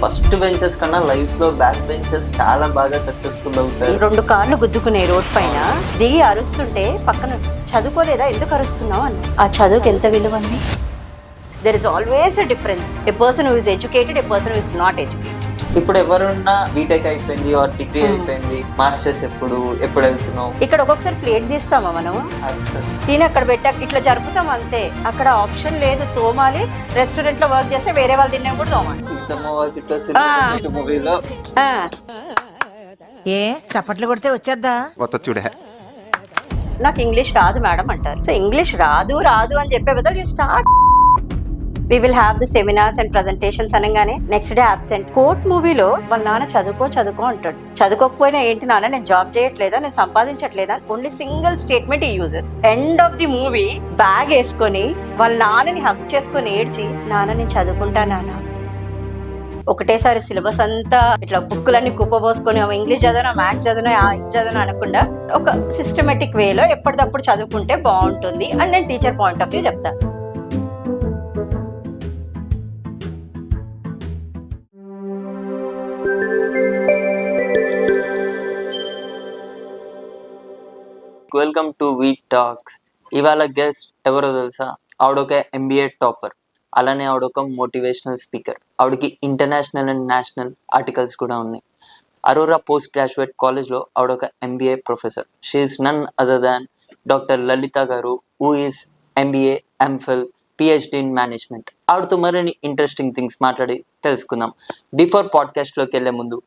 First benches కన్నా life లో back benches చాలా బాగా సక్సెస్ఫుల్ అవుతారు. 2 కార్లు గుద్దుకునే రోడ్ పైన దిగి అరుస్తుంటే పక్కన చదువుకోలేదా ఎందుకు అరుస్తున్నావు అని. ఆ చదువుకి ఎంత విలువ ఉంది? There is always a difference. A person who is educated, a person who is not educated. ఇప్పుడు ఎవరున్నా బీటెక్ అయిపోయింది ఆర్ డిగ్రీ అయిపోయింది, మాస్టర్స్ ఎప్పుడు వెళ్తున్నావు. ఇక్కడ ఒక్కొక్కసారి ప్లేట్ తీస్తామా మనం, అస్సలు తిని అక్కడ పెట్టాక ఇట్లా జరుపుతాం అంతే. అక్కడ ఆప్షన్ లేదు, తోమాలి. రెస్టారెంట్ లో వర్క్ చేస్తే వేరే వాళ్ళు తిన్నా కూడా తోమాలి. సీతమ్మ వాకిట్లో మూవీలో ఏ చప్పట్లు కొడితే వచ్చేద్దా? చూడే నాకు ఇంగ్లీష్ రాదు మేడం అంటారు. సో ఇంగ్లీష్ రాదు అని చెప్పే బదులు you start. We will have the seminars and presentations అనగానే నెక్స్ట్ డే అబ్సెంట్. కోర్ట్ మూవీలో వాళ్ళ నాన్న చదువుకో అంటాడు. చదువుకోకపోయినా ఏంటి నాన్న, నేను జాబ్ చేయట్లేదా, నేను సంపాదించట్లేదా, ఓన్లీ సింగిల్ స్టేట్మెంట్ ఈ uses. End of the movie bag వేసుకొని వాళ్ళ నాన్నని హక్ చేసుకొని ఏడ్చి, నాన్న నేను చదువుకుంటా నాన్న. ఒకటేసారి సిలబస్ అంతా ఇట్లా బుక్కులన్నీ కుప్పబోసుకొని ఇంగ్లీష్ చదివినా, మ్యాథ్స్ చదివినా, చదివినా అనకుండా ఒక సిస్టమేటిక్ వేలో ఎప్పటికప్పుడు చదువుకుంటే బాగుంటుంది అని నేను టీచర్ పాయింట్ ఆఫ్ వ్యూ చెప్తాను. Welcome to We Talks. ఇవాళ గెస్ట్ ఎవరో తెలుసా? ఆవిడొక ఎంబీఏ టాపర్, అలానే ఆవిడొక మోటివేషనల్ స్పీకర్. ఆవిడకి ఇంటర్నేషనల్ అండ్ నేషనల్ ఆర్టికల్స్ కూడా ఉన్నాయి. అరోరా పోస్ట్ గ్రాడ్యుయేట్ కాలేజ్లో ఆవిడొక MBA professor. She is none other than doctor Lalitha garu, who is MBA, MPhil, PhD in management. ఆవిడతో మరిన్ని ఇంట్రెస్టింగ్ థింగ్స్ మాట్లాడి తెలుసుకుందాం. బిఫోర్ పాడ్కాస్ట్లోకి వెళ్ళే ముందు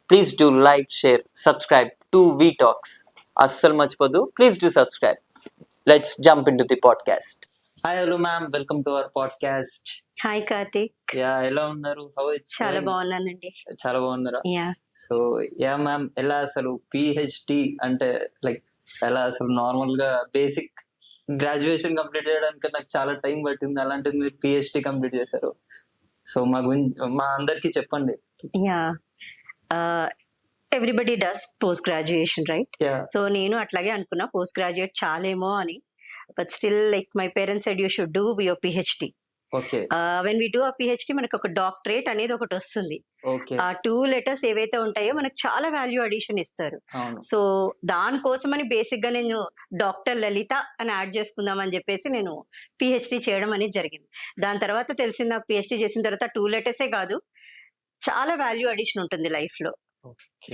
please do like, share, subscribe to We Talks. అస్సలు మర్చిపోదు, please do subscribe. Let's jump into the podcast. Hi, hello ma'am, welcome to our podcast. Hi Karthik. Yeah, ఎలా ఉన్నారు? చాలా బాగున్నానండి. చాలా బాగున్నారా? యా. సో యా మ్యామ్, ఎలా అసలు పిహెచ్డి అంటే లైక్ ఎలా అసలు? నార్మల్ గా బేసిక్ గ్రాడ్యుయేషన్ కంప్లీట్ చేయడానికి నాకు చాలా టైం పట్టింది, అలాంటిది మీరు పిహెచ్డి కంప్లీట్ చేశారు. సో మా అందరికి చెప్పండి. Yeah, everybody does post graduation, right? So నేను అట్లాగే అనుకున్నా, పోస్ట్ గ్రాడ్యుయేట్ చాలేమో అని. But still like my parents said you should do your PhD. Okay. When we do a PhD మనకు ఒక డాక్టరేట్ అనేది ఒకటి వస్తుంది. ఓకే. ఆ 2 letters ఏవైతే ఉంటాయో మనకు చాలా వాల్యూ అడిషన్ ఇస్తారు. సో దానికోసమని బేసిక్ గా నేను డాక్టర్ లలిత అని యాడ్ చేసుకుందాం అని చెప్పేసి నేను పిహెచ్డి చేయడం అనేది జరిగింది. దాని తర్వాత తెలిసింది, నాకు పిహెచ్డి చేసిన తర్వాత 2 letters కాదు, చాలా వాల్యూ అడిషన్ ఉంటుంది లైఫ్ లో.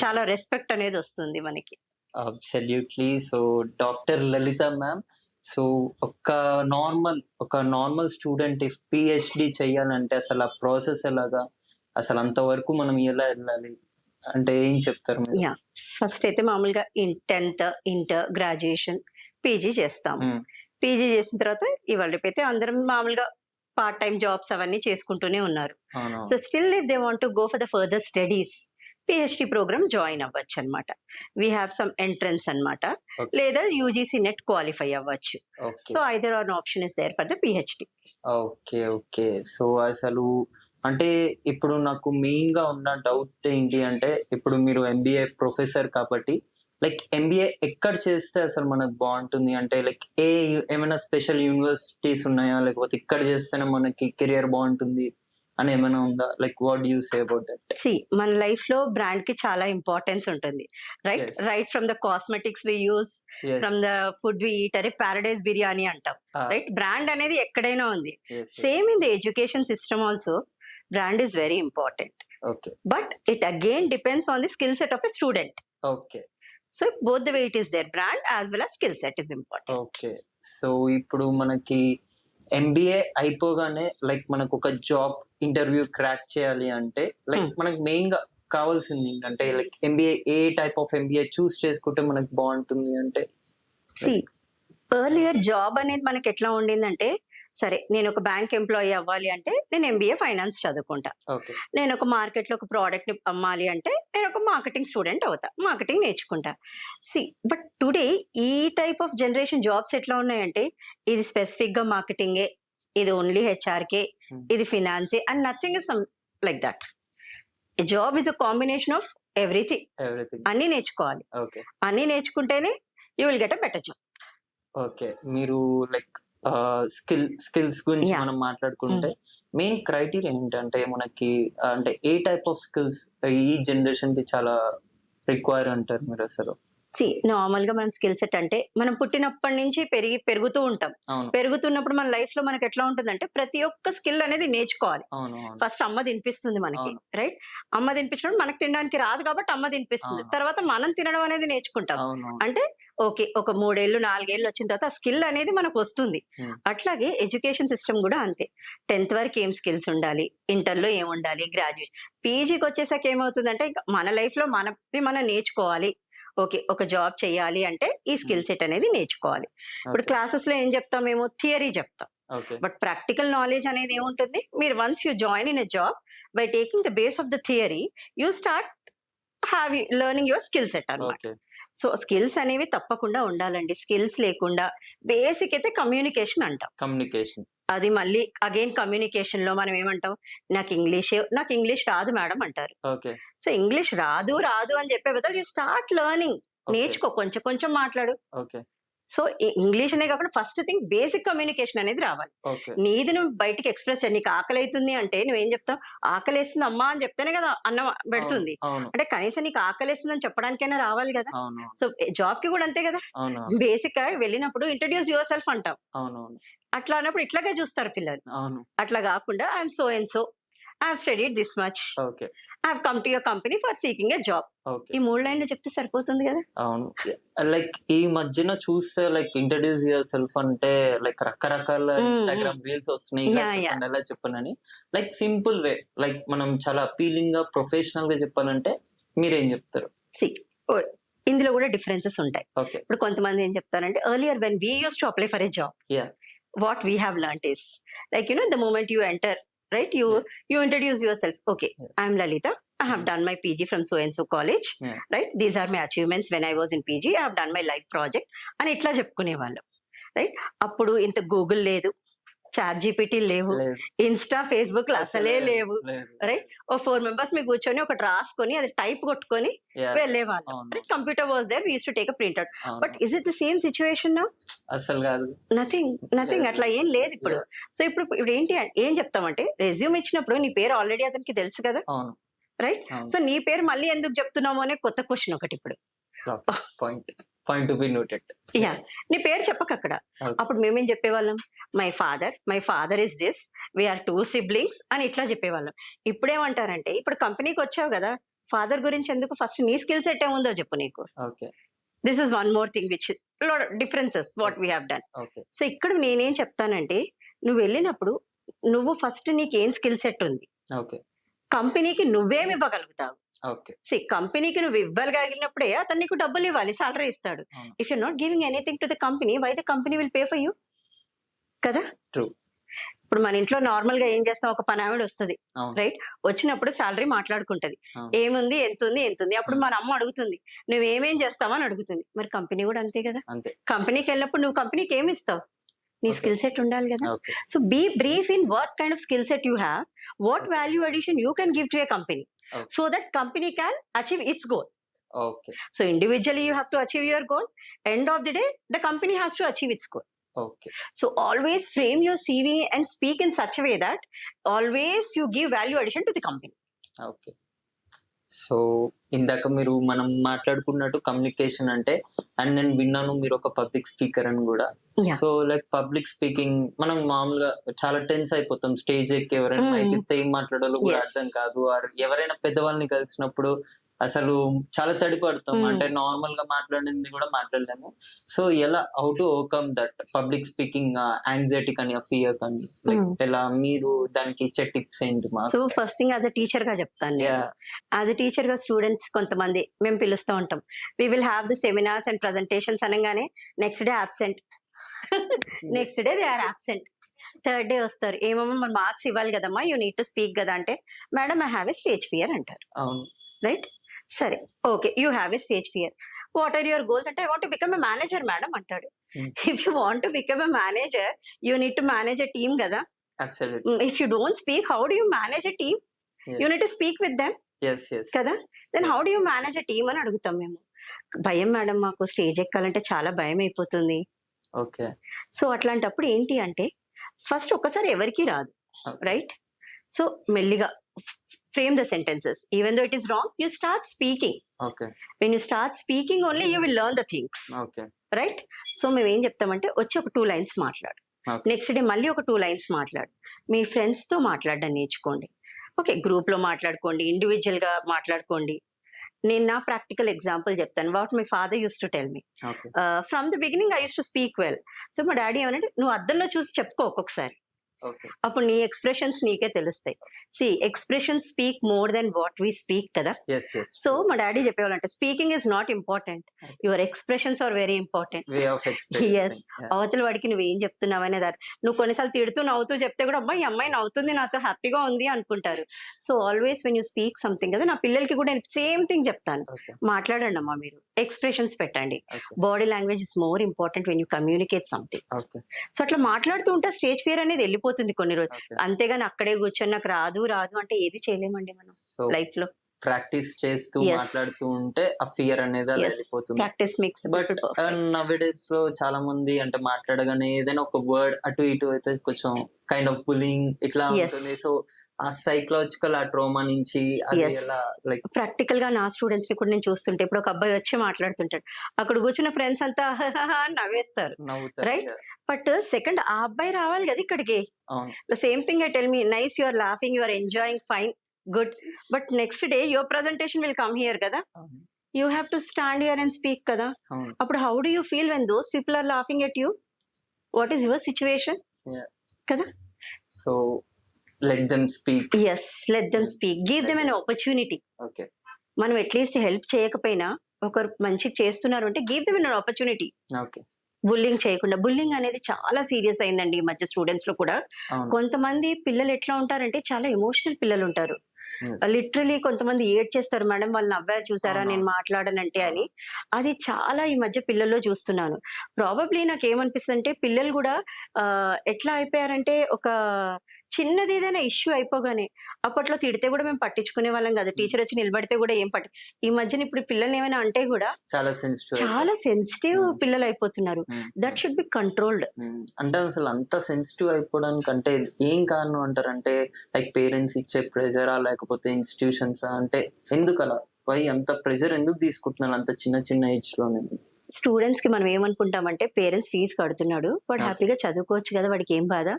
చాలా రెస్పెక్ట్ అనేది వస్తుంది మనకి. అబ్సల్యూట్లీ. సో డాక్టర్ లలిత మ్యామ్, సో ఒక నార్మల్ స్టూడెంట్ పిహెచ్డి చెయ్యాలంటే అసలు ఆ ప్రాసెస్ ఎలాగా, అసలు అంతవరకు మనం ఎలా వెళ్ళాలి అంటే ఏం చెప్తారు మీరు? యా, ఫస్ట్ అయితే మామూలుగా 10th, ఇంటర్, గ్రాడ్యుయేషన్, పీజీ చేస్తాం. పీజీ చేసిన తర్వాత ఇవాళ రేపైతే అందరం మామూలుగా పార్ట్ టైం జాబ్స్ అవన్నీ చేసుకుంటూనే ఉన్నారు. So still if they want to go for the further studies, PhD program join అవ్వచ్చు అనమాట. వీ హ్యావ్ సమ్ ఎంట్రన్స్ అనమాట, లేదా యూజీసీ నెట్ క్వాలిఫై అవ్వచ్చు. So either or option is there for the PhD. Okay. So అసలు అంటే ఇప్పుడు నాకు main గా ఉన్న డౌట్ ఏంటి అంటే, ఇప్పుడు మీరు ఎంబీఏ ప్రొఫెసర్ కాబట్టి లైక్ ఎంబీఏ ఎక్కడ చేస్తే అసలు మనకు బాగుంటుంది అంటే, లైక్ ఏమైనా స్పెషల్ యూనివర్సిటీస్ ఉన్నాయా, లేకపోతే ఇక్కడ చేస్తేనే మనకి కెరియర్ బాగుంటుంది అని ఏమైనా ఉందా? Like what you say about that? See, మన లైఫ్ లో బ్రాండ్ కి చాలా ఇంపార్టెన్స్ ఉంటుంది, right from the cosmetics we use, from the food we eat. అరే పారడైజ్ బిర్యానీ అంటాం, రైట్? బ్రాండ్ అనేది ఎక్కడైనా ఉంది. Same in the education system also brand is very important. Okay. But it again depends on the skill set of a student. Okay. So both the way it is there, brand as well as skill set is important. Okay. So ఇప్పుడు మనకి MBA అయిపోగానే like మనకు ఒక job interview crack చేయాలి అంటే like మనకి main గా కావాల్సింది ఏంటంటే, లైక్ ఎంబీఏ ఏ టైప్ ఆఫ్ ఎంబీఏ చూస్ చేసుకుంటే మనకి బాగుంటుంది అంటే? See, earlier జాబ్ అనేది మనకి ఎట్లా ఉండిందంటే, సరే నేను ఒక బ్యాంక్ ఎంప్లాయీ అవ్వాలి అంటే నేను ఎంబీఏ ఫైనాన్స్ చదువుకుంటా. నేను ఒక మార్కెట్ లో ఒక ప్రోడక్ట్ ని అమ్మాలి అంటే నేను ఒక మార్కెటింగ్ స్టూడెంట్ అవుతా, మార్కెటింగ్ నేర్చుకుంటా. సి, బట్ టుడే ఈ టైప్ ఆఫ్ జనరేషన్ జాబ్స్ ఎట్లా ఉన్నాయంటే, ఇది స్పెసిఫిక్ గా మార్కెటింగే, ఇది ఓన్లీ హెచ్ఆర్కే, ఇది ఫినాన్సే and nothing is like that. Job is a combination of everything. అన్ని నేర్చుకోవాలి. అన్ని నేర్చుకుంటేనే you will get a better job. Okay. మీరు లైక్ స్కిల్స్ గురించి మనం మాట్లాడుకుంటే మెయిన్ క్రైటీరియా ఏంటంటే మనకి అంటే ఏ టైప్ ఆఫ్ స్కిల్స్ ఈ జనరేషన్ కి చాలా రిక్వైర్ అంటారు మీరు అసలు? నార్మల్ గా మనం స్కిల్ సెట్ అంటే మనం పుట్టినప్పటి నుంచి పెరుగుతూ ఉంటాం. అవును పెరుగుతున్నప్పుడు మన లైఫ్ లో మనకి ఎట్లా ఉంటుందంటే ప్రతి ఒక్క స్కిల్ అనేది నేర్చుకోవాలి. అవును అవును ఫస్ట్ అమ్మ తినిపిస్తుంది మనకి, అవును. రైట్? అమ్మ తినిపించడం మనకు తినడానికి రాదు కాబట్టి అమ్మ తినిపిస్తుంది. అవును. తర్వాత మనం తినడం అనేది నేర్చుకుంటాం. అవును అంటే ఓకే, ఒక 3 ఏళ్ళు 4 ఏళ్ళు వచ్చిన తర్వాత ఆ స్కిల్ అనేది మనకు వస్తుంది. Hmm. అట్లాగే ఎడ్యుకేషన్ సిస్టమ్ కూడా అంతే. 10th వరకు ఏం స్కిల్స్ ఉండాలి, ఇంటర్ లో ఏం ఉండాలి, గ్రాడ్యుయేషన్, పీజీకి వచ్చేసాక ఏమవుతుందంటే ఇంకా మన లైఫ్ లో మనం నేర్చుకోవాలి. ఓకే, ఒక జాబ్ చేయాలి అంటే ఈ స్కిల్ సెట్ అనేది నేర్చుకోవాలి. ఇప్పుడు Okay. క్లాసెస్ లో ఏం చెప్తాం, మేము థియరీ చెప్తాం. ఓకే బట్ ప్రాక్టికల్ నాలెడ్జ్ అనేది ఏముంటుంది, మీరు once you join in a job by taking the base of the theory you start learning your skill set అన్నమాట. ఓకే సో స్కిల్స్ అనేవి తప్పకుండా ఉండాలండి. స్కిల్స్ లేకుండా బేసిక్ అయితే కమ్యూనికేషన్ అంటాం. కమ్యూనికేషన్. అది మళ్ళీ అగైన్ కమ్యూనికేషన్ లో మనం ఏమంటాం, నాకు ఇంగ్లీష్ రాదు మేడం అంటారు. ఓకే సో ఇంగ్లీష్ రాదు అని చెప్పే బదులు యూ స్టార్ట్ లెర్నింగ్. Okay. నేర్చుకో, కొంచెం మాట్లాడు. ఓకే సో ఇంగ్లీష్ అనే కాకుండా ఫస్ట్ థింగ్ బేసిక్ కమ్యూనికేషన్ అనేది రావాలి. ఓకే నీది నువ్వు బయటికి ఎక్స్ప్రెస్ చేయాలి. నీకు ఆకలి అవుతుంది అంటే నువ్వేం చెప్తావు, ఆకలేస్తుంది అమ్మా అని చెప్తేనే కదా అన్నం పెడుతుంది. అవును అంటే కనీసం నీకు ఆకలేస్తుంది అని చెప్పడానికైనా రావాలి కదా. అవును సో జాబ్ కి కూడా అంతే కదా. అవును బేసిక్ గా వెళ్ళినప్పుడు ఇంట్రడ్యూస్ యువర్ సెల్ఫ్ అంటాం. అవును అవును అట్లా అన్నప్పుడు ఇట్లాగే చూస్తారు పిల్లలు. అవును అట్లా కాకుండా I'm so and so, I have studied this much, okay I have come to your company for seeking a job. Okay ఈ 3 లైన్లు చెప్తే సరిపోతుంది కదా. అవును. లైక్ ఈ మధ్యన చూస్తే లైక్ ఇంట్రడ్యూస్ యువర్ సెల్ఫ్ అంటే లైక్ రకరకాల ఇన్స్టాగ్రామ్ రీల్స్ వస్తున్నాయి, ఇలా Yeah, చెప్పండి అలా చెప్పండి. లైక్ సింపుల్ వే, లైక్ మనం చాలా అపీలింగ్ గా ప్రొఫెషనల్ గా చెప్పాలంటే మీరేం చెప్తారు? సి ఇందులో కూడా డిఫరెన్సెస్ ఉంటాయి. ఓకే ఇప్పుడు కొంతమంది ఏం చెప్తారంటే earlier when we use to apply for a job, yeah what we have learnt is like the moment you enter, right, you introduce yourself. Okay, Yeah. I'm Lalita, I have done my PG from so and so college, Yeah. right, these are my achievements when I was in PG, I have done my life project అని ఇట్లా చెప్పుకునే వాళ్ళు, right? అప్పుడు ఇంత Google లేదు, chat GPT లేవు, లేదు. Insta Facebook అసలే లేవు, లేదు. రైట్? ఓ 4 మెంబర్స్ మీ కూర్చొని ఒకటి రాసుకొని అది టైప్ కొట్టుకొని Yeah. వెళ్ళేవాళ్ళు, అవును. Right? Computer was there, we use to take a print out. అవును. But is it the same situation now? అసలు కాదు. నథింగ్ అట్లా ఏం లేదు ఇప్పుడు. సో ఇప్పుడు ఏంటి ఏం చెప్తామంటే, రెజ్యూమ్ ఇచ్చినప్పుడు నీ పేరు ఆల్రెడీ అతనికి తెలుసు కదా, అవును రైట్? అవును. సో నీ పేరు మళ్ళీ ఎందుకు చెప్తున్నాము అనే కొత్త క్వశ్చన్ ఒకటి ఇప్పుడు. Point to be noted. Yeah, నీ పేరు చెప్పక అక్కడ. Okay. అప్పుడు మేమేం చెప్పేవాళ్ళం, my father is this, we are 2 siblings అని ఇట్లా చెప్పేవాళ్ళం. ఇప్పుడేమంటారంటే, ఇప్పుడు కంపెనీకి వచ్చావు కదా, ఫాదర్ గురించి ఎందుకు, ఫస్ట్ నీ స్కిల్ సెట్ ఏముందో చెప్పు నీకు. Okay this is one more thing which differences what we have done. Okay so ఇక్కడ నేనేం చెప్తానంటే, నువ్వు వెళ్ళినప్పుడు నువ్వు ఫస్ట్ నీకేం స్కిల్ సెట్ ఉంది, ఓకే కంపెనీకి నువ్వేమి ఇవ్వగలుగుతావు. ఓకే కంపెనీకి నువ్వు ఇవ్వగలిగినప్పుడే అతను నీకు డబ్బులు ఇవ్వాలి, సాలరీ ఇస్తాడు. అవును. If you not giving anything to the company, why the company will pay for you కదా. ట్రూ. ఇప్పుడు మన ఇంట్లో నార్మల్ గా ఏం చేస్తాం, ఒక పని ఆవిడ వస్తుంది, అవును రైట్? వచ్చినప్పుడు సాలరీ మాట్లాడుకుంటది, అవును. ఏముంది, ఎంత ఉంది. అప్పుడు మన అమ్మ అడుగుతుంది, నువ్వేమేం చేస్తావు అని అడుగుతుంది. మరి కంపెనీ కూడా అంతే కదా. అంతే. కంపెనీకి వెళ్ళినప్పుడు నువ్వు కంపెనీకి ఏమి ఇస్తావు, నీ Okay. స్కిల్ సెట్ ఉండాలి కదా. Okay So be brief in what kind of skill set you have, what value addition you can give to a company, Okay. so that company can achieve its goal. Okay So individually you have to achieve your goal. End of the day, the company has to achieve its goal. Okay So always frame your CV and speak in such a way that always you give value addition to the company. Okay. So ఇందాక మనం మాట్లాడుకున్నట్టు communication అంటే, and నేను విన్నాను మీరు ఒక public speaker అని కూడా. Yeah. So like public speaking మనం మామూలుగా చాలా టెన్స్ అయిపోతాం, స్టేజ్ ఎక్కి ఎవరైనా మైక్ ఇస్తే ఏం మాట్లాడాలో కూడా Yes. అర్థం కాదు, ఆర్ ఎవరైనా పెద్దవాళ్ళని కలిసినప్పుడు అసలు చాలా తడిపడతాం, అంటే నార్మల్ గా మాట్లాడింది కూడా మాట్లాడలేము. సో ఎలా how to overcome that public speaking anxiety కానీ ఫియర్ కానీ, లైక్ ఎలా మీరు దానికి ఇచ్చే టిప్స్ ఏంటి మాకు? So first thing as a teacher గా చెప్తాను. Yeah. యాజ్ అ టీచర్ గా స్టూడెంట్స్ కొంతమంది మేము పిలుస్తూ ఉంటాం, we will have the seminars and presentations అనగానే next day absent, next day they are absent, third day వస్తారు, ఏమమ్మా మన మార్క్స్ ఇవ్వాలి కదమ్మా, యూ నీడ్ టు స్పీక్ కదా అంటే, madam I have a stage fear అంటారు, అవును రైట్? సరే, okay, you have a stage fear, what are your goals అంటే, I want to become a manager madam అంటాడు. If you want to become a manager, you need to manage a team కదా. Absolutely. If you don't speak, how do you manage a team? You need to speak with them yes yes కదా. Then how do you manage a team అని అడుగుతాం మేము. భయం madam, మాకు stage ఎక్కాలంటే చాలా భయం అయిపోతుంది. ఓకే సో అట్లాంటప్పుడు ఏంటి అంటే, ఫస్ట్ ఒకసారి ఎవరికి రాదు, రైట్? సో మెల్లిగా frame the sentences even though it is wrong you start speaking. Okay when you start speaking only you will learn the things, okay right? So మేము ఏం చెప్తామంటే వచ్చి ఒక 2 lines మాట్లాడు, ఓకే నెక్స్ట్ డే మళ్ళీ ఒక 2 lines మాట్లాడు, మీ ఫ్రెండ్స్తో మాట్లాడడం నేర్చుకోండి. ఓకే, గ్రూప్లో మాట్లాడుకోండి, ఇండివిజువల్గా మాట్లాడుకోండి. నేను నా ప్రాక్టికల్ ఎగ్జాంపుల్ చెప్తాను. What my father use to tell me okay from the beginning I use to speak well. So మా డాడీ ఏమనంటే నువ్వు అద్దంలో చూసి చెప్పుకో ఒక్కొక్కసారి, ఓకే అప్పుడు నీ ఎక్స్ప్రెషన్స్ నీకే తెలుస్తాయి. See expressions speak more than what we speak కదా. ఎస్ ఎస్ సో మా డాడీ చెప్పేవాళ్ళంటే speaking is not important, your expressions are very important. Way of yes, expression అవతల వాడికి నువ్వు ఏం చెప్తున్నావు అనే దాని నువ్వు కొన్నిసార్లు తిడుతూ నవ్వుతూ చెప్తే కూడా అబ్బాయి ఈ అమ్మాయి నవ్వుతుంది నాతో హ్యాపీగా ఉంది అనుకుంటారు. So always when you speak something కదా, నా పిల్లలకి కూడా నేను సేమ్ థింగ్ చెప్తాను, ఓకే మాట్లాడండి అమ్మా, మీరు ఎక్స్ప్రెషన్స్ పెట్టండి. Okay body language is more important when you communicate something. Okay so అట్లా మాట్లాడుతూ ఉంటే స్టేజ్ ఫియర్ అనేది వెళ్ళిపోతుంది కొన్ని రోజులు. ఓకే అంతేగాని అక్కడే కూర్చొని నాకు రాదు రాదు అంటే ఏది చేయలేమండి మనం సో లైఫ్ లో. ప్రాక్టీస్ చేస్తూ Yes. మాట్లాడుతూ ఉంటే ఆ ఫియర్ అనేది అలా వెళ్ళిపోతుంది. ప్రాక్టీస్ మేక్స్ బట్ నవేడేస్ లో చాలా మంది అంటే మాట్లాడగానే ఏదైనా ఒక వర్డ్ అటు ఇటు అయితే కొంచెం కైండ్ ఆఫ్ బులింగ్ ఇట్లా Yes. ఉంటుంది. సో ఆ సైకలాజికల్ ఆ ట్రోమా నుంచి అది Yes. ఎలా లైక్ ప్రాక్టికల్ గా నా స్టూడెంట్స్ ని కూడా నేను చూస్తుంటే ఇప్పుడు ఒక అబ్బాయి వచ్చి మాట్లాడుతుంటాడు, అక్కడ కూర్చున్న ఫ్రెండ్స్ అంతా అని నవ్వేస్తారు, నవ్వుతారు. Right? బట్ సెకండ్ ఆ అబ్బాయి రావాలి కదా ఇక్కడికి. అవును the same thing I tell me nice, you are laughing, you are enjoying, fine, good. But next day your presentation will come here కదా, అవును you have to stand here and speak కదా. అవును అప్పుడు how do you feel when those people are laughing at you? What is your situation Yeah. కదా. So let them speak. Yes, let them speak, give them an opportunity. Okay మనం at least help చేయకపోయినా ఒకరు మంచి చేస్తున్నారు అంటే give them an opportunity. Okay bullying చేయకుండా. Bullying అనేది చాలా సీరియస్ అయిందండి ఈ మధ్య స్టూడెంట్స్ లో కూడా. అవును కొంతమంది పిల్లలు ఎట్లా ఉంటారంటే చాలా ఎమోషనల్ పిల్లలు ఉంటారు. Yes. లిటరలీ కొంతమంది ఏడ్ చేస్తారు, మేడం వాళ్ళు నవ్వారు చూసారా అవునా. నేను మాట్లాడనంటే అని. అది చాలా ఈ మధ్య పిల్లల్లో చూస్తున్నాను. ప్రాబబ్లీ నాకు ఏమనిపిస్తుంది అంటే పిల్లలు కూడా ఎట్లా అయిపోయారంటే ఒక చిన్నది ఏదైనా ఇష్యూ అయిపోగానే, అప్పట్లో తిడితే కూడా మేము పట్టించుకునే వాళ్ళం కదా, టీచర్ వచ్చి నిలబడితే కూడా ఏం ఈ మధ్యన ఇప్పుడు పిల్లల్ని ఏమైనా అంటే కూడా చాలా సెన్సిటివ్. చాలా సెన్సిటివ్ పిల్లలు అయిపోతున్నారు. That should be controlled. అంటే అసలు అంత సెన్సిటివ్ అయిపోవడానికి అంటే ఏం కారణం అంటారంటే లైక్ పేరెంట్స్ ఇచ్చే ప్రెజరా లేకపోతే ఇన్స్టిట్యూషన్స్ అంటే ఎందుకు అలా వై అంత ప్రెజర్ ఎందుకు తీసుకుంటున్నారు అంత చిన్న చిన్న ఏజ్ లోనే? స్టూడెంట్స్ కి మనం ఏమనుకుంటామంటే పేరెంట్స్ ఫీజు కడుతున్నాడు, వాడు Okay. హ్యాపీగా చదువుకోవచ్చు కదా, వాడికి ఏం బాధ.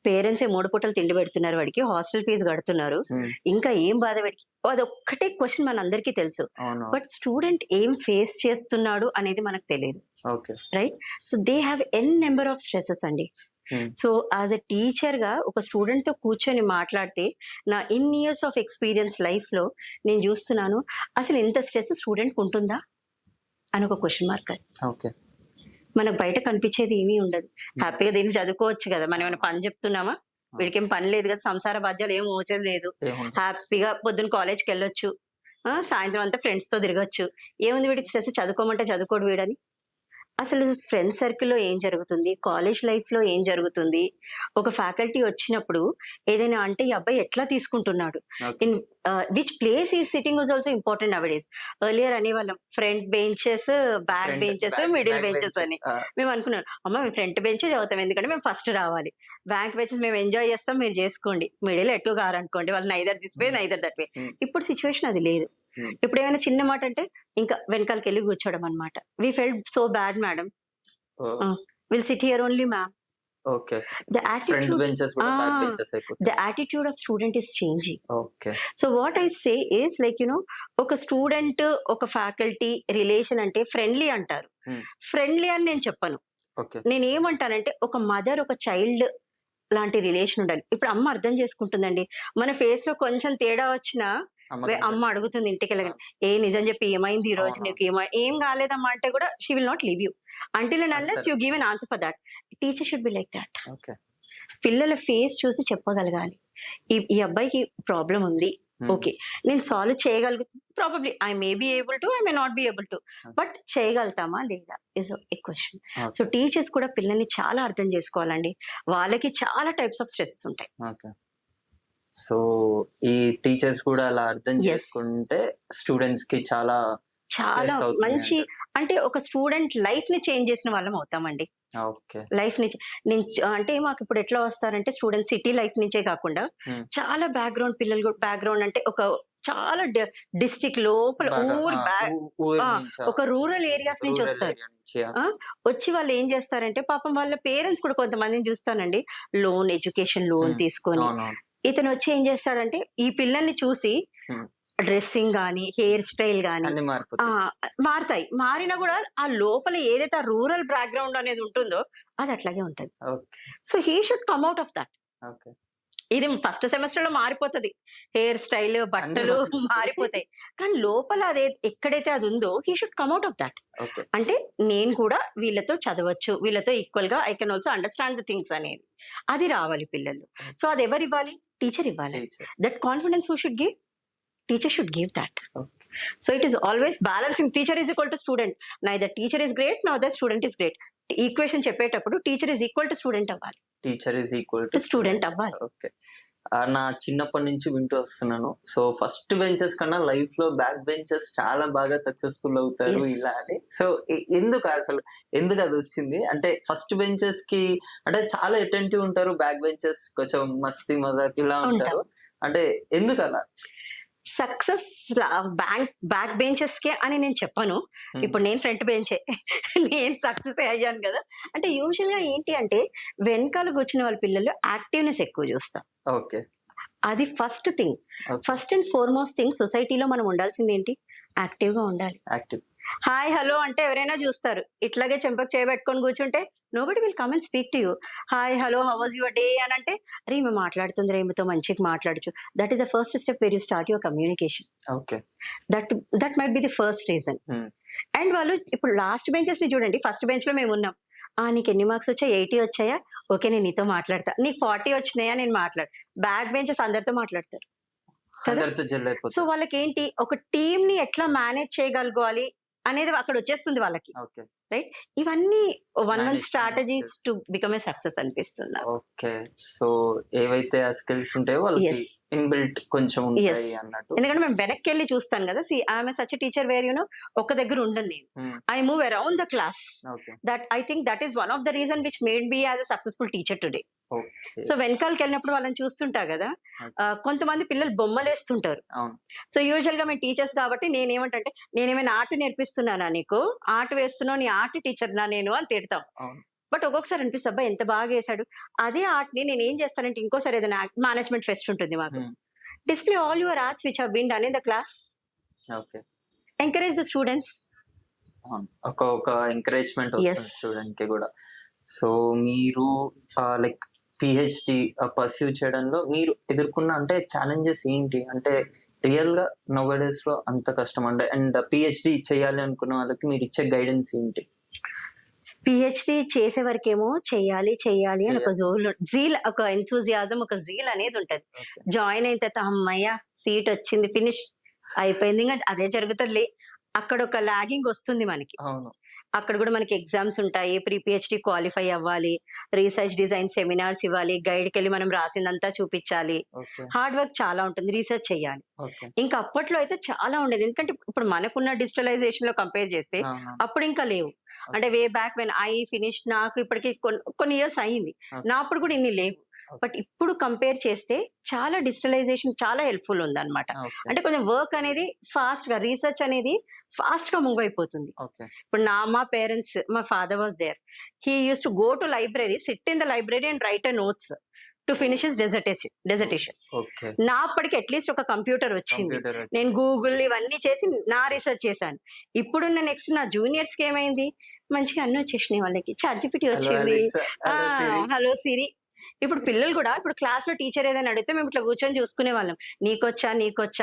పేరెంట్స్ 3 పూటలు తిండి పెడుతున్నారు వాడికి, హాస్టల్ ఫీజు కడుతున్నారు, ఇంకా ఏం బాధ వాడికి. అదొక్కటే క్వశ్చన్ మన అందరికీ తెలుసు. అవును బట్ స్టూడెంట్ ఏం ఫేస్ చేస్తున్నాడు అనేది మనకు తెలియదు, okay right? So they have an number of stresses అండి. సో యాజ్ ఎ టీచర్ గా ఒక స్టూడెంట్ తో కూర్చొని మాట్లాడితే నా ఇయర్స్ ఆఫ్ ఎక్స్పీరియన్స్ లైఫ్ లో నేను చూస్తున్నాను అసలు ఇంత స్ట్రెస్ స్టూడెంట్ ఉంటుందా అని ఒక క్వశ్చన్ మార్క్. అది ఓకే మనకు బయట కనిపించేది ఏమీ ఉండదు. హ్యాపీగా దీన్ని చదువుకోవచ్చు కదా, మనం ఏమైనా పని చెప్తున్నామా? వీడికి ఏం పని లేదు కదా, సంసార బాధ్యాలు ఏం మోచేది లేదు, ఏముంది? హ్యాపీగా పొద్దున్న కాలేజ్కి వెళ్ళొచ్చు, సాయంత్రం అంతా ఫ్రెండ్స్ తో తిరగచ్చు. ఏముంది వీడికి స్ట్రెస్? చదువుకోమంటే చదువుకోడు వీడని. అసలు ఫ్రెండ్స్ సర్కిల్లో ఏం జరుగుతుంది, కాలేజ్ లైఫ్ లో ఏం జరుగుతుంది, ఒక ఫ్యాకల్టీ వచ్చినప్పుడు ఏదైనా అంటే ఈ అబ్బాయి ఎట్లా తీసుకుంటున్నాడు, Okay. ఇన్ విచ్ ప్లేస్ ఈ sitting was also important nowadays. Earlier అనేవాళ్ళం front benches, back Front, benches, back- middle back benches bench. అని. మేము అనుకున్నాం అమ్మ మేము ఫ్రంట్ బెంచే చదువుతాం ఎందుకంటే మేము ఫస్ట్ రావాలి, బ్యాక్ బెంచెస్ మేము ఎంజాయ్ చేస్తాం మీరు చేసుకోండి, మిడిల్ ఎటు కారనుకోండి, వాళ్ళు neither this way neither that way. ఇప్పుడు సిచ్యువేషన్ అది లేదు. ఇప్పుడు ఏమైనా చిన్న మాట అంటే ఇంకా వెనకాలకి వెళ్ళి కూర్చోవడం అనమాట. We felt so bad madam, will sit here only ma'am. Okay the front attitude benches కూడా బ్యాక్ బెంచెస్ అయిపోతాయి. the attitude of student is changing. Okay So what I say is like ఒక స్టూడెంట్ ఒక faculty relation అంటే friendly అంటారు. Friendly అని నేను చెప్పను. Okay నేను ఏమంటానంటే ఒక మదర్ ఒక చైల్డ్ లాంటి రిలేషన్ ఉండాలి. ఇప్పుడు అమ్మ అర్థం చేసుకుంటుందండి, మన ఫేస్ లో కొంచెం తేడా వచ్చినా అమ్మ అడుగుతుంది ఇంటికి వెళ్ళగానే, ఏ నిజం చెప్పి ఏమైంది ఈ రోజు, నీకు ఏం కాలేదమ్మా అంటే కూడా she will not leave you until and unless you give an answer for that. Teacher should be like that. Okay పిల్లల ఫేస్ చూసి చెప్పగలగాలి, ఈ అబ్బాయికి ప్రాబ్లం ఉంది, ఓకే నేను సాల్వ్ చేయగలుగుతాను, probably I may be able to, I may not be able to, but చేయగలుగుతామా లేదా is a question. So teachers కూడా పిల్లల్ని చాలా అర్థం చేసుకోవాలండి, వాళ్ళకి చాలా టైప్స్ ఆఫ్ స్ట్రెసెస్ ఉంటాయి. ఓకే సో ఈ టీచర్స్ కూడా అలా అర్థం Yes. చేసుకుంటే స్టూడెంట్స్ కి చాలా చాలా Yes, అవుతుంది మంచి అంటే ఒక స్టూడెంట్ లైఫ్ ని చేంజ్ చేసిన వాళ్ళం అవుతామండి. ఓకే. లైఫ్ నుంచి నేను అంటే మాకు ఇప్పుడు ఎట్లా వస్తారంటే స్టూడెంట్స్ సిటీ లైఫ్ నుంచే కాకుండా చాలా బ్యాక్గ్రౌండ్ పిల్లలు బ్యాక్గ్రౌండ్ అంటే ఒక చాలా డిస్ట్రిక్ట్ లోపల ఒక రూరల్ ఏరియాస్ నుంచి వస్తారు. వచ్చి వాళ్ళు ఏం చేస్తారంటే పాపం వాళ్ళ పేరెంట్స్ కూడా కొంతమందిని చూస్తానండి, ఎడ్యుకేషన్ లోన్ తీసుకొని ఇతను వచ్చి ఏం చేస్తాడంటే ఈ పిల్లల్ని చూసి డ్రెస్సింగ్ గానీ హెయిర్ స్టైల్ గానీ మారుతాయి. మారినా కూడా ఆ లోపల ఏదైతే ఆ రూరల్ బ్యాక్గ్రౌండ్ అనేది ఉంటుందో అది అట్లాగే ఉంటది. So he should come out of that. ఇది ఫస్ట్ సెమిస్టర్ లో మారిపోతుంది, హెయిర్ స్టైల్ బట్టలు మారిపోతాయి, కానీ లోపల అదే ఎక్కడైతే అది ఉందో he should come out of that. అంటే నేను కూడా వీళ్ళతో చదవచ్చు, వీళ్ళతో ఈక్వల్ గా I can also understand the things అనేది అది రావాలి పిల్లలు. సో అది ఎవరు ఇవ్వాలి? టీచర్ ఇవ్వాలి. That confidence who should give? Teacher should give that. So it is always balancing. Teacher is equal to student. Neither teacher is great, neither student is great. Equation చెప్పేటప్పుడు teacher is equal to student అవ్వాలి. Teacher is equal to student అవ్వాలి. Okay. నా చిన్నప్పటి నుంచి వింటూ వస్తున్నాను. So first benches కన్నా life లో బ్యాక్ బెంచెస్ చాలా బాగా సక్సెస్ఫుల్ అవుతారు ఇలా అని. సో ఎందుకు అది వచ్చింది? అంటే ఫస్ట్ బెంచెస్ కి అంటే చాలా అటెంటివ్ ఉంటారు, బ్యాక్ బెంచెస్ కొంచెం మస్తీ మజాక్ ఇలా ఉంటారు. అంటే ఎందుకు అలా? సక్సెస్ బ్యాక్ బెంచెస్ కే అని నేను చెప్పను. ఇప్పుడు నేను ఫ్రంట్ బెంచే, నేను సక్సెస్ అయ్యాను కదా. అంటే యూజువల్ గా ఏంటి అంటే వెనకాల కూర్చున్న వాళ్ళ పిల్లలు యాక్టివ్నెస్ ఎక్కువ చూస్తాం. ఓకే, అది first thing. First and foremost thing సొసైటీలో మనం ఉండాల్సింది ఏంటి? యాక్టివ్ గా ఉండాలి. హాయ్ హలో అంటే ఎవరైనా చూస్తారు. ఇట్లాగే చెంపకు చేయబెట్టుకొని కూర్చుంటే nobody will come and speak to you. Hi hello how was your day అని అంటే అరే ఈమె మాట్లాడుతుంది, ఈమెతో మంచిగా మాట్లాడచ్చు. That is the first step where you start your communication. Okay, that might be the first reason. And వాళ్ళు ఇప్పుడు last benches ని చూడండి, ఫస్ట్ బెంచ్ లో మేము ఉన్నాం. నీకు ఎన్ని మార్క్స్ వచ్చాయి? 80 వచ్చాయా? ఓకే నేను నీతో మాట్లాడతా. నీకు 40 వచ్చినాయా? నేను మాట్లాడు. బ్యాక్ బెంచెస్ అందరితో మాట్లాడతారు. సో వాళ్ళకి ఏంటి, ఒక టీమ్ ని ఎట్లా మేనేజ్ చేయగలగాలి అనేది అక్కడ వచ్చేస్తుంది వాళ్ళకి. రైట్, ఇవన్నీ one strategies to become a success అనిపిస్తుంది. ఓకే, సో ఏవైతే ఆ స్కిల్స్ ఉంటాయో వాళ్ళకి ఇన్బిల్ట్ కొంచెం ఉంటాయి అన్నట్టు. ఎందుకంటే మేము వెనక్కి వెళ్ళి చూస్తాను కదా. See I'm such teacher where you know ఒక దగ్గర ఉండను నేను. I move around the class. That I think that is one of the reason which made me as a successful teacher today. So వెనకాలకి వెళ్ళినప్పుడు వాళ్ళని చూస్తుంటా కదా, కొంతమంది పిల్లలు బొమ్మలు వేస్తుంటారు. సో యూజువల్ గా మేము టీచర్స్ కాబట్టి నేనేమంటే నేనేమైనా ఆర్ట్ నేర్పిస్తున్నానా నీకు? ఆర్ట్ వేస్తున్నావు, నీ ఆర్ట్ టీచర్ నా నేను అని తిడతాం. బట్ ఒక్కొక్కసారి అనిపిస్తుంది అబ్బా ఎంత బాగా వేసాడు. అదే ఆర్ట్ ని నేను ఏం చేస్తానంటే ఇంకోసారి ఏదైనా మేనేజ్మెంట్ ఫెస్ట్ ఉంటుంది మాకు, display all your arts which have been done in the class. Encourage the students. ఒక ఎంకరేజ్మెంట్ స్టూడెంట్ కి కూడా. సో మీరు లైక్ పిహెచ్డి పర్స్యూ చేయడంలో మీరు ఎదుర్కొన్న అంటే ఛాలెంజెస్ ఏంటి? అంటే రియల్ గా నౌడేస్ లో అంత కష్టం అంటే, అండ్ పిహెచ్డి చేయాలి అనుకున్న వాళ్ళకి మీరు ఇచ్చే గైడెన్స్ ఏంటి? పిహెచ్డి చేసే వరకేమో చెయ్యాలి అని ఒక జీల్, ఒక ఎంతూజియాజం, ఒక జీల్ అనేది ఉంటది. జాయిన్ అయిన తర్వాత అమ్మయ్య సీట్ వచ్చింది, ఫినిష్ అయిపోయింది, ఇంకా అదే జరుగుతుంది. అక్కడ ఒక లాగింగ్ వస్తుంది మనకి. అక్కడ కూడా మనకి ఎగ్జామ్స్ ఉంటాయి, ప్రీ పిహెచ్డి క్వాలిఫై అవ్వాలి, రీసెర్చ్ డిజైన్ సెమినార్స్ ఇవ్వాలి, గైడ్కి వెళ్ళి మనం రాసిందంతా చూపించాలి, హార్డ్ వర్క్ చాలా ఉంటుంది, రీసెర్చ్ చేయాలి. ఇంకా అప్పట్లో అయితే చాలా ఉండేది, ఎందుకంటే ఇప్పుడు మనకున్న డిజిటలైజేషన్ లో కంపేర్ చేస్తే అప్పుడు ఇంకా లేవు. అంటే way back when I finish, నాకు ఇప్పటికి కొన్ని ఇయర్స్ అయ్యింది, నా అప్పుడు కూడా ఇన్ని లేవు. బట్ ఇప్పుడు కంపేర్ చేస్తే చాలా డిజిటలైజేషన్ చాలా హెల్ప్ఫుల్ ఉంది అనమాట. అంటే కొంచెం వర్క్ అనేది ఫాస్ట్ గా, రీసెర్చ్ అనేది ఫాస్ట్ గా మూవ్ అయిపోతుంది. ఇప్పుడు మా పేరెంట్స్, మా father was there, he use to go to library, sit in the library and write a notes to finish his dissertation. నా అప్పటికి అట్లీస్ట్ ఒక కంప్యూటర్ వచ్చింది, నేను గూగుల్ ఇవన్నీ చేసి నా రీసెర్చ్ చేశాను. ఇప్పుడున్న నెక్స్ట్ నా జూనియర్స్ కి ఏమైంది, మంచిగా అన్ని వచ్చేసినాయి వాళ్ళకి, చాట్‌జిపిటి వచ్చింది, హలో సిరి. ఇప్పుడు పిల్లలు కూడా ఇప్పుడు క్లాస్ లో టీచర్ ఏదైనా అడిగితే మేము ఇట్లా కూర్చొని చూసుకునే వాళ్ళం, నీకొచ్చా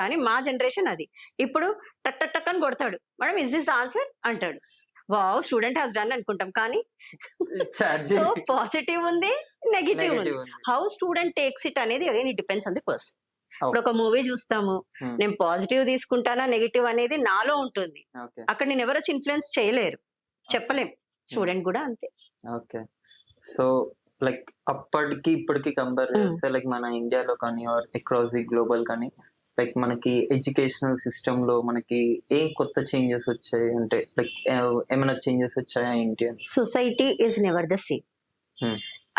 అని. మా జనరేషన్ అది. ఇప్పుడు టక్ టక్ టక్ అని కొడతాడు, మేడం ఇస్ దిస్ ఆన్సర్ అంటాడు, వావ్ స్టూడెంట్ హాస్ డన్ అనుకుంటాం. కానీ సో పాజిటివ్ ఉంది, నెగిటివ్ ఉంది. హౌ స్టూడెంట్ టేక్స్ ఇట్ అనేది again it depends on the person. ఇప్పుడు ఒక మూవీ చూస్తాము, నేను పాజిటివ్ తీసుకుంటానా నెగిటివ్ అనేది నాలో ఉంటుంది. అక్కడ నేను ఎవరు వచ్చి ఇన్ఫ్లుయెన్స్ చేయలేరు, చెప్పలేం. స్టూడెంట్ కూడా అంతే. ఓకే, సో లైక్ అప్పటికి ఇప్పటికి కంపేర్ చేస్తే లైక్ మన ఇండియాలో కానీ ఆర్ అక్రాస్ ది గ్లోబల్ కానీ లైక్ మనకి ఎడ్యుకేషనల్ సిస్టమ్ లో మనకి ఏం కొత్త చేంజెస్ వచ్చాయి అంటే లైక్ ఏమైనా చేంజెస్ వచ్చాయా ఏంటి అని? Society is never the same.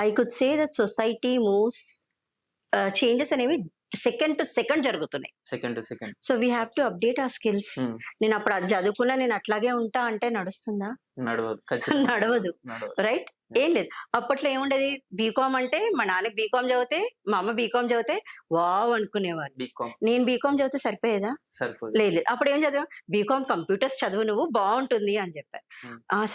I could say that society moves, changes అనేవి సెకండ్ టు సెకండ్ జరుగుతున్నాయి. Second to second. So we have to update our skills. నేను అప్పుడు అది చదువుకున్నా నేను అట్లాగే ఉంటా అంటే నడుస్తుందా? నడవదు. నడవదు. రైట్? ఏం లేదు. అప్పట్లో ఏముండేది, బీకామ్ అంటే మా నాన్నకి బీకామ్ చదివితే, మా అమ్మ బీకామ్ చదివితే వావ్ అనుకునేవారు. నేను బీకామ్ చదివితే సరిపోయేదా? లేదు. అప్పుడు ఏం చదివా, బీకామ్ కంప్యూటర్స్ చదువు నువ్వు బాగుంటుంది అని చెప్పారు.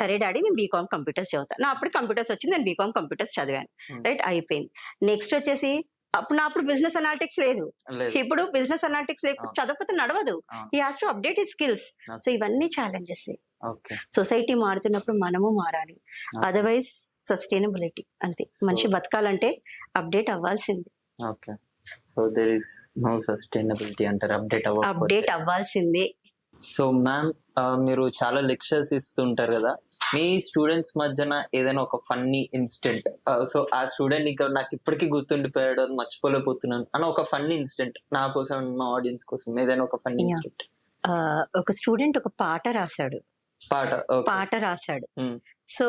సరే డాడీ నేను బీకామ్ కంప్యూటర్స్ చదువుతాను. నా అప్పుడు కంప్యూటర్స్ వచ్చింది, నేను బీకామ్ కంప్యూటర్స్ చదివాను. రైట్, అయిపోయింది. నెక్స్ట్ వచ్చేసి అప్పుడు బిజినెస్ అనాలిటిక్స్ లేదు. ఇప్పుడు బిజినెస్ అనాలిటిక్స్ లేకపోతే చదవకపోతే నడవదు. He has to update his skills. So ఇవన్నీ ఛాలెంజెస్. సొసైటీ మారుతున్నప్పుడు మనము మారాలి. అదర్వైజ్ సస్టైనబిలిటీ అంతే. మనిషి బతకాలంటే అప్డేట్ అవ్వాల్సింది. So there is no sustainability అంటారు, అప్డేట్ అవ్వాల్సిందే. సో మ్యామ్, మీరు చాలా లెక్చర్స్ ఇస్తుంటారు కదా, మీ స్టూడెంట్స్ మధ్యన ఏదైనా ఒక ఫన్నీ ఇన్సిడెంట్, సో ఆ స్టూడెంట్ ఇంకా నాకు ఇప్పటికీ గుర్తుండిపోయాడు, అది మర్చిపోలేకపోతున్నాను అని ఒక ఫన్నీ ఇన్సిడెంట్ నా కోసం, మా ఆడియన్స్ కోసం ఏదైనా ఒక ఫన్నీ ఇన్సిడెంట్. ఒక స్టూడెంట్ ఒక పాట రాశాడు. సో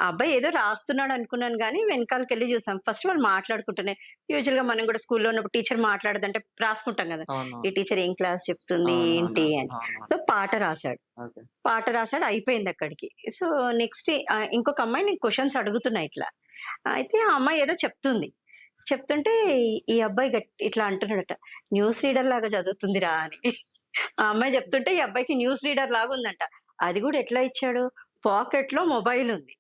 ఆ అబ్బాయి ఏదో రాస్తున్నాడు అనుకున్నాను, కానీ వెనకాలకి వెళ్ళి చూసాం. ఫస్ట్ వాళ్ళు మాట్లాడుకుంటున్నాయి. యూజువల్ గా మనం కూడా స్కూల్లో ఉన్నప్పుడు టీచర్ మాట్లాడదంటే రాసుకుంటాం కదా, ఈ టీచర్ ఏం క్లాస్ చెప్తుంది ఏంటి అని. సో పాట రాశాడు, అయిపోయింది అక్కడికి. సో నెక్స్ట్ ఇంకొక అమ్మాయి నేను క్వశ్చన్స్ అడుగుతున్నా ఇట్లా. అయితే ఆ అమ్మాయి ఏదో చెప్తుంటే ఈ అబ్బాయి ఇట్లా అంటున్నాడట, న్యూస్ రీడర్ లాగా చదువుతుందిరా అని. ఆ అమ్మాయి చెప్తుంటే ఈ అబ్బాయికి న్యూస్ రీడర్ లాగా ఉందంట. అది కూడా ఎట్లా ఇచ్చాడు, పాకెట్ లో మొబైల్ ఉంది,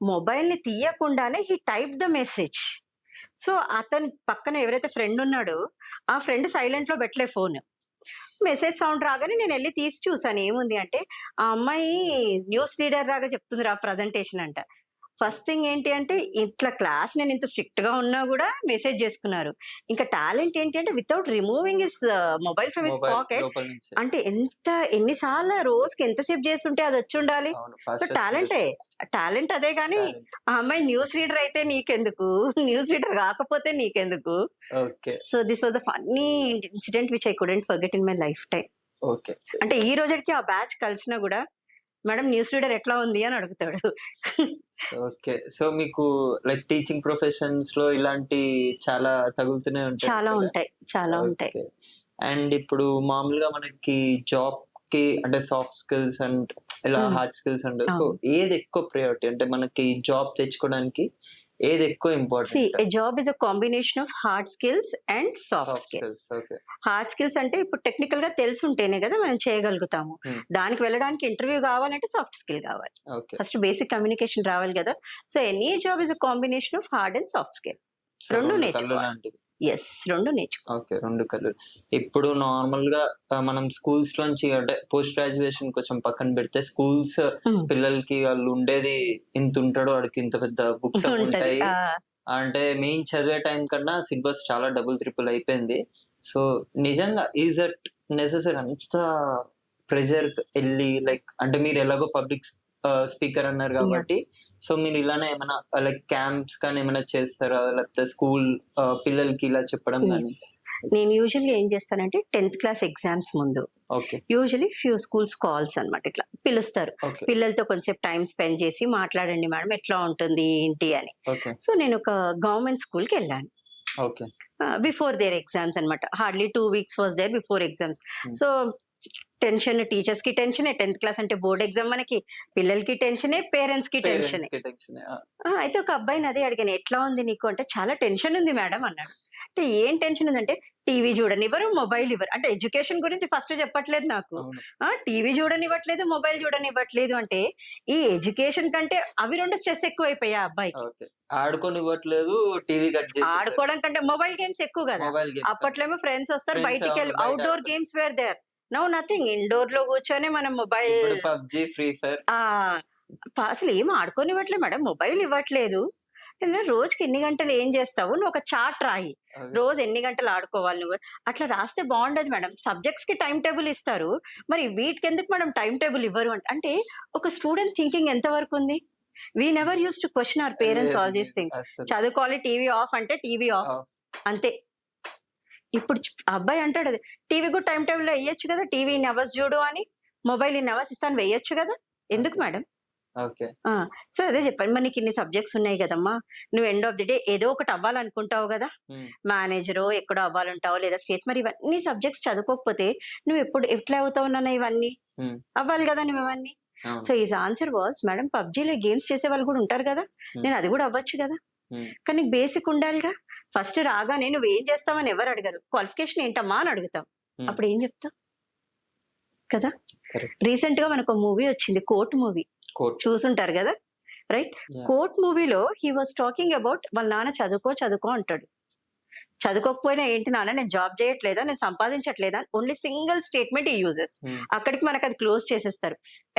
మొబైల్ ని తీయకుండానే he type the message. So అతని పక్కన ఎవరైతే ఫ్రెండ్ ఉన్నాడో ఆ ఫ్రెండ్ సైలెంట్ లో పెట్టలే ఫోన్. మెసేజ్ సౌండ్ రాగానే నేను వెళ్ళి తీసి చూసాను ఏముంది అంటే, ఆ అమ్మాయి న్యూస్ రీడర్ లాగా చెప్తుంది రా ప్రజెంటేషన్ అంట. ఫస్ట్ థింగ్ ఏంటి అంటే, ఇట్లా క్లాస్ నేను ఇంత స్ట్రిక్ట్ గా ఉన్నా కూడా మెసేజ్ చేసుకున్నారు. ఇంకా టాలెంట్ ఏంటి అంటే without removing his mobile from his pocket. అంటే ఎన్నిసార్లు రోజుకి ఎంతసేపు చేస్తుంటే అది వచ్చి ఉండాలి. సో టాలెంట్ అదే. కానీ ఆ అమ్మాయి న్యూస్ రీడర్ అయితే నీకెందుకు, న్యూస్ రీడర్ కాకపోతే నీకెందుకు. So this was a funny incident which I couldn't forget in my life time. అంటే ఈ రోజుకి ఆ బ్యాచ్ కలిసినా కూడా మేడం న్యూస్ రీడర్ ఎట్లా ఉంది అని అడుగుతాడు. ఓకే. సో మీకు లైక్ టీచింగ్ ప్రొఫెషన్స్ లో ఇలాంటి చాలా తగులుతూనే ఉంటాయి. చాలా ఉంటాయి. అండ్ ఇప్పుడు మామూలుగా మనకి జాబ్ కి అంటే సాఫ్ట్ స్కిల్స్ అండ్ ఇలా హార్డ్ స్కిల్స్ అండ్, సో ఏది ఎక్కువ ప్రయారిటీ అంటే మనకి జాబ్ తెచ్చుకోవడానికి ఏది ఎక్కువ important? A job is a combination of hard skills and soft skills. Hard skills అంటే ఇప్పుడు టెక్నికల్ గా తెలిసి ఉంటేనే కదా మనం చేయగలుగుతాము. దానికి వెళ్ళడానికి ఇంటర్వ్యూ కావాలంటే సాఫ్ట్ స్కిల్ కావాలి. ఫస్ట్ బేసిక్ కమ్యూనికేషన్ రావాలి కదా. So any job is a combination of hard and soft skill. రెండు నేర్చుకోవాలి. రెండు నేర్చుకో. రెండు కళ్ళు. ఇప్పుడు నార్మల్ గా మనం స్కూల్స్ లోంచి అంటే పోస్ట్ గ్రాడ్యుయేషన్ కొంచెం పక్కన పెడితే, స్కూల్స్ పిల్లలకి వాళ్ళు ఉండేది ఇంత ఉంటాడు, వాడికి ఇంత పెద్ద బుక్స్ ఉంటాయి. అంటే మెయిన్ చదివే టైం కన్నా సిలబస్ చాలా డబుల్ అయిపోయింది. సో నిజంగా ఈజ్ అట్ నెసెసరీ అంత ప్రెజర్ వెళ్ళి, లైక్ అంటే మీరు ఎలాగో పబ్లిక్ స్పీకర్ అన్నారు కాబట్టి, సో మీరు ఇలానే ఏమైనా లైక్ క్యాంప్స్ కానీ ఏమైనా చేస్తారా, లేకపోతే స్కూల్ పిల్లలకి ఇలా చెప్పడం కానీ? నేను యూజువల్లీ ఏం చేస్తానంటే 10th క్లాస్ ఎగ్జామ్స్ ముందు యూజువల్లీ ఫ్యూ స్కూల్స్ కాల్స్ అనమాట, ఇట్లా పిలుస్తారు. పిల్లలతో కొంచెం టైం స్పెండ్ చేసి మాట్లాడండి మేడం ఎట్లా ఉంటుంది ఏంటి అని. సో నేను ఒక గవర్నమెంట్ స్కూల్కి వెళ్ళాను బిఫోర్ దేర్ ఎగ్జామ్స్ అనమాట. Hardly 2 weeks was there before exams. So tension, teachers కి టెన్షనే, 10th క్లాస్ అంటే బోర్డ్ ఎగ్జామ్ మనకి, పిల్లలకి టెన్షనే, పేరెంట్స్ కి టెన్షనే. అయితే ఒక అబ్బాయిని అదే అడిగాను, ఎట్లా ఉంది నీకు అంటే, చాలా టెన్షన్ ఉంది మేడం అన్నాడు. అంటే ఏం టెన్షన్ ఉందంటే, టీవీ చూడనివ్వరు, మొబైల్ ఇవ్వరు. అంటే ఎడ్యుకేషన్ గురించి ఫస్ట్ చెప్పట్లేదు నాకు, టీవీ చూడనివ్వట్లేదు, మొబైల్ చూడనివ్వట్లేదు. అంటే ఈ ఎడ్యుకేషన్ కంటే అవి రెండు స్ట్రెస్ ఎక్కువ అయిపోయా అబ్బాయికి. ఆడుకోనివ్వట్లేదు, టీవీ ఆడుకోవడం కంటే మొబైల్ గేమ్స్ ఎక్కువ కదా. అప్పట్లో ఏమో ఫ్రెండ్స్ వస్తారు, బయటికి వెళ్ళి outdoor games were there. No nothing, indoor లో కూర్చొని మనం మొబైల్, పబ్జీ, ఫ్రీ ఫైర్, అసలు ఏం ఆడుకోనివ్వట్లేదు మేడం, మొబైల్ ఇవ్వట్లేదు. రోజుకి ఎన్ని గంటలు ఏం చేస్తావు, నువ్వు ఒక చార్ట్ రాయి, రోజు ఎన్ని గంటలు ఆడుకోవాలి నువ్వు, అట్లా రాస్తే బాగుండదు మేడం. సబ్జెక్ట్స్ కి టైం టేబుల్ ఇస్తారు, మరి వీటికి ఎందుకు మేడం టైం టేబుల్ ఇవ్వరు అంటే ఒక స్టూడెంట్ థింకింగ్ ఎంత వరకు ఉంది. We never use to question our parents all these things. చదువుకోవాలి, టీవీ ఆఫ్ అంటే టీవీ ఆఫ్ అంతే. ఇప్పుడు అబ్బాయి అంటాడు అది టీవీ కూడా టైం టేబుల్లో వేయొచ్చు కదా, టీవీ ఇన్ అవర్స్ చూడు అని, మొబైల్ ఇన్ అవర్స్ ఇస్తాను వేయొచ్చు కదా, ఎందుకు మేడం? ఓకే. సో అదే చెప్పాను, మనకి ఇన్ని సబ్జెక్ట్స్ ఉన్నాయి కదమ్మా, నువ్వు ఎండ్ ఆఫ్ ది డే ఏదో ఒకటి అవ్వాలనుకుంటావు కదా, మేనేజరో ఎక్కడో అవ్వాలంటావు లేదా స్టేట్స్, మరి ఇవన్నీ సబ్జెక్ట్స్ చదువుకోకపోతే నువ్వు ఎట్లా అవుతావు నాన్న? ఇవన్నీ అవ్వాలి కదా నువ్వు ఇవన్నీ. So is answer was, madam పబ్జీలో గేమ్స్ చేసే వాళ్ళు కూడా ఉంటారు కదా, నేను అది కూడా అవ్వచ్చు కదా, కానీ నీకు బేసిక్ ఉండాలిగా. ఫస్ట్ రాగానే నువ్వు ఏం చేస్తావని ఎవరు అడగరు, క్వాలిఫికేషన్ ఏంటమ్మా అని అడుగుతాం, అప్పుడు ఏం చెప్తావు కదా. రీసెంట్ గా మనకు మూవీ వచ్చింది, కోర్ట్ మూవీ, చూసుంటారు కదా, రైట్? కోర్ట్ మూవీలో హీ వాజ్ టాకింగ్ అబౌట్ వాళ్ళ నాన్న చదువుకో అంటాడు, చదువుకోకపోయినా ఏంటి నాన్న నేను జాబ్ చేయట్లేదా, నేను సంపాదించట్లేదా, ఓన్లీ సింగిల్ స్టేట్మెంట్ ఈ యూజెస్. అక్కడికి మనకు అది క్లోజ్ చేసేస్తారు.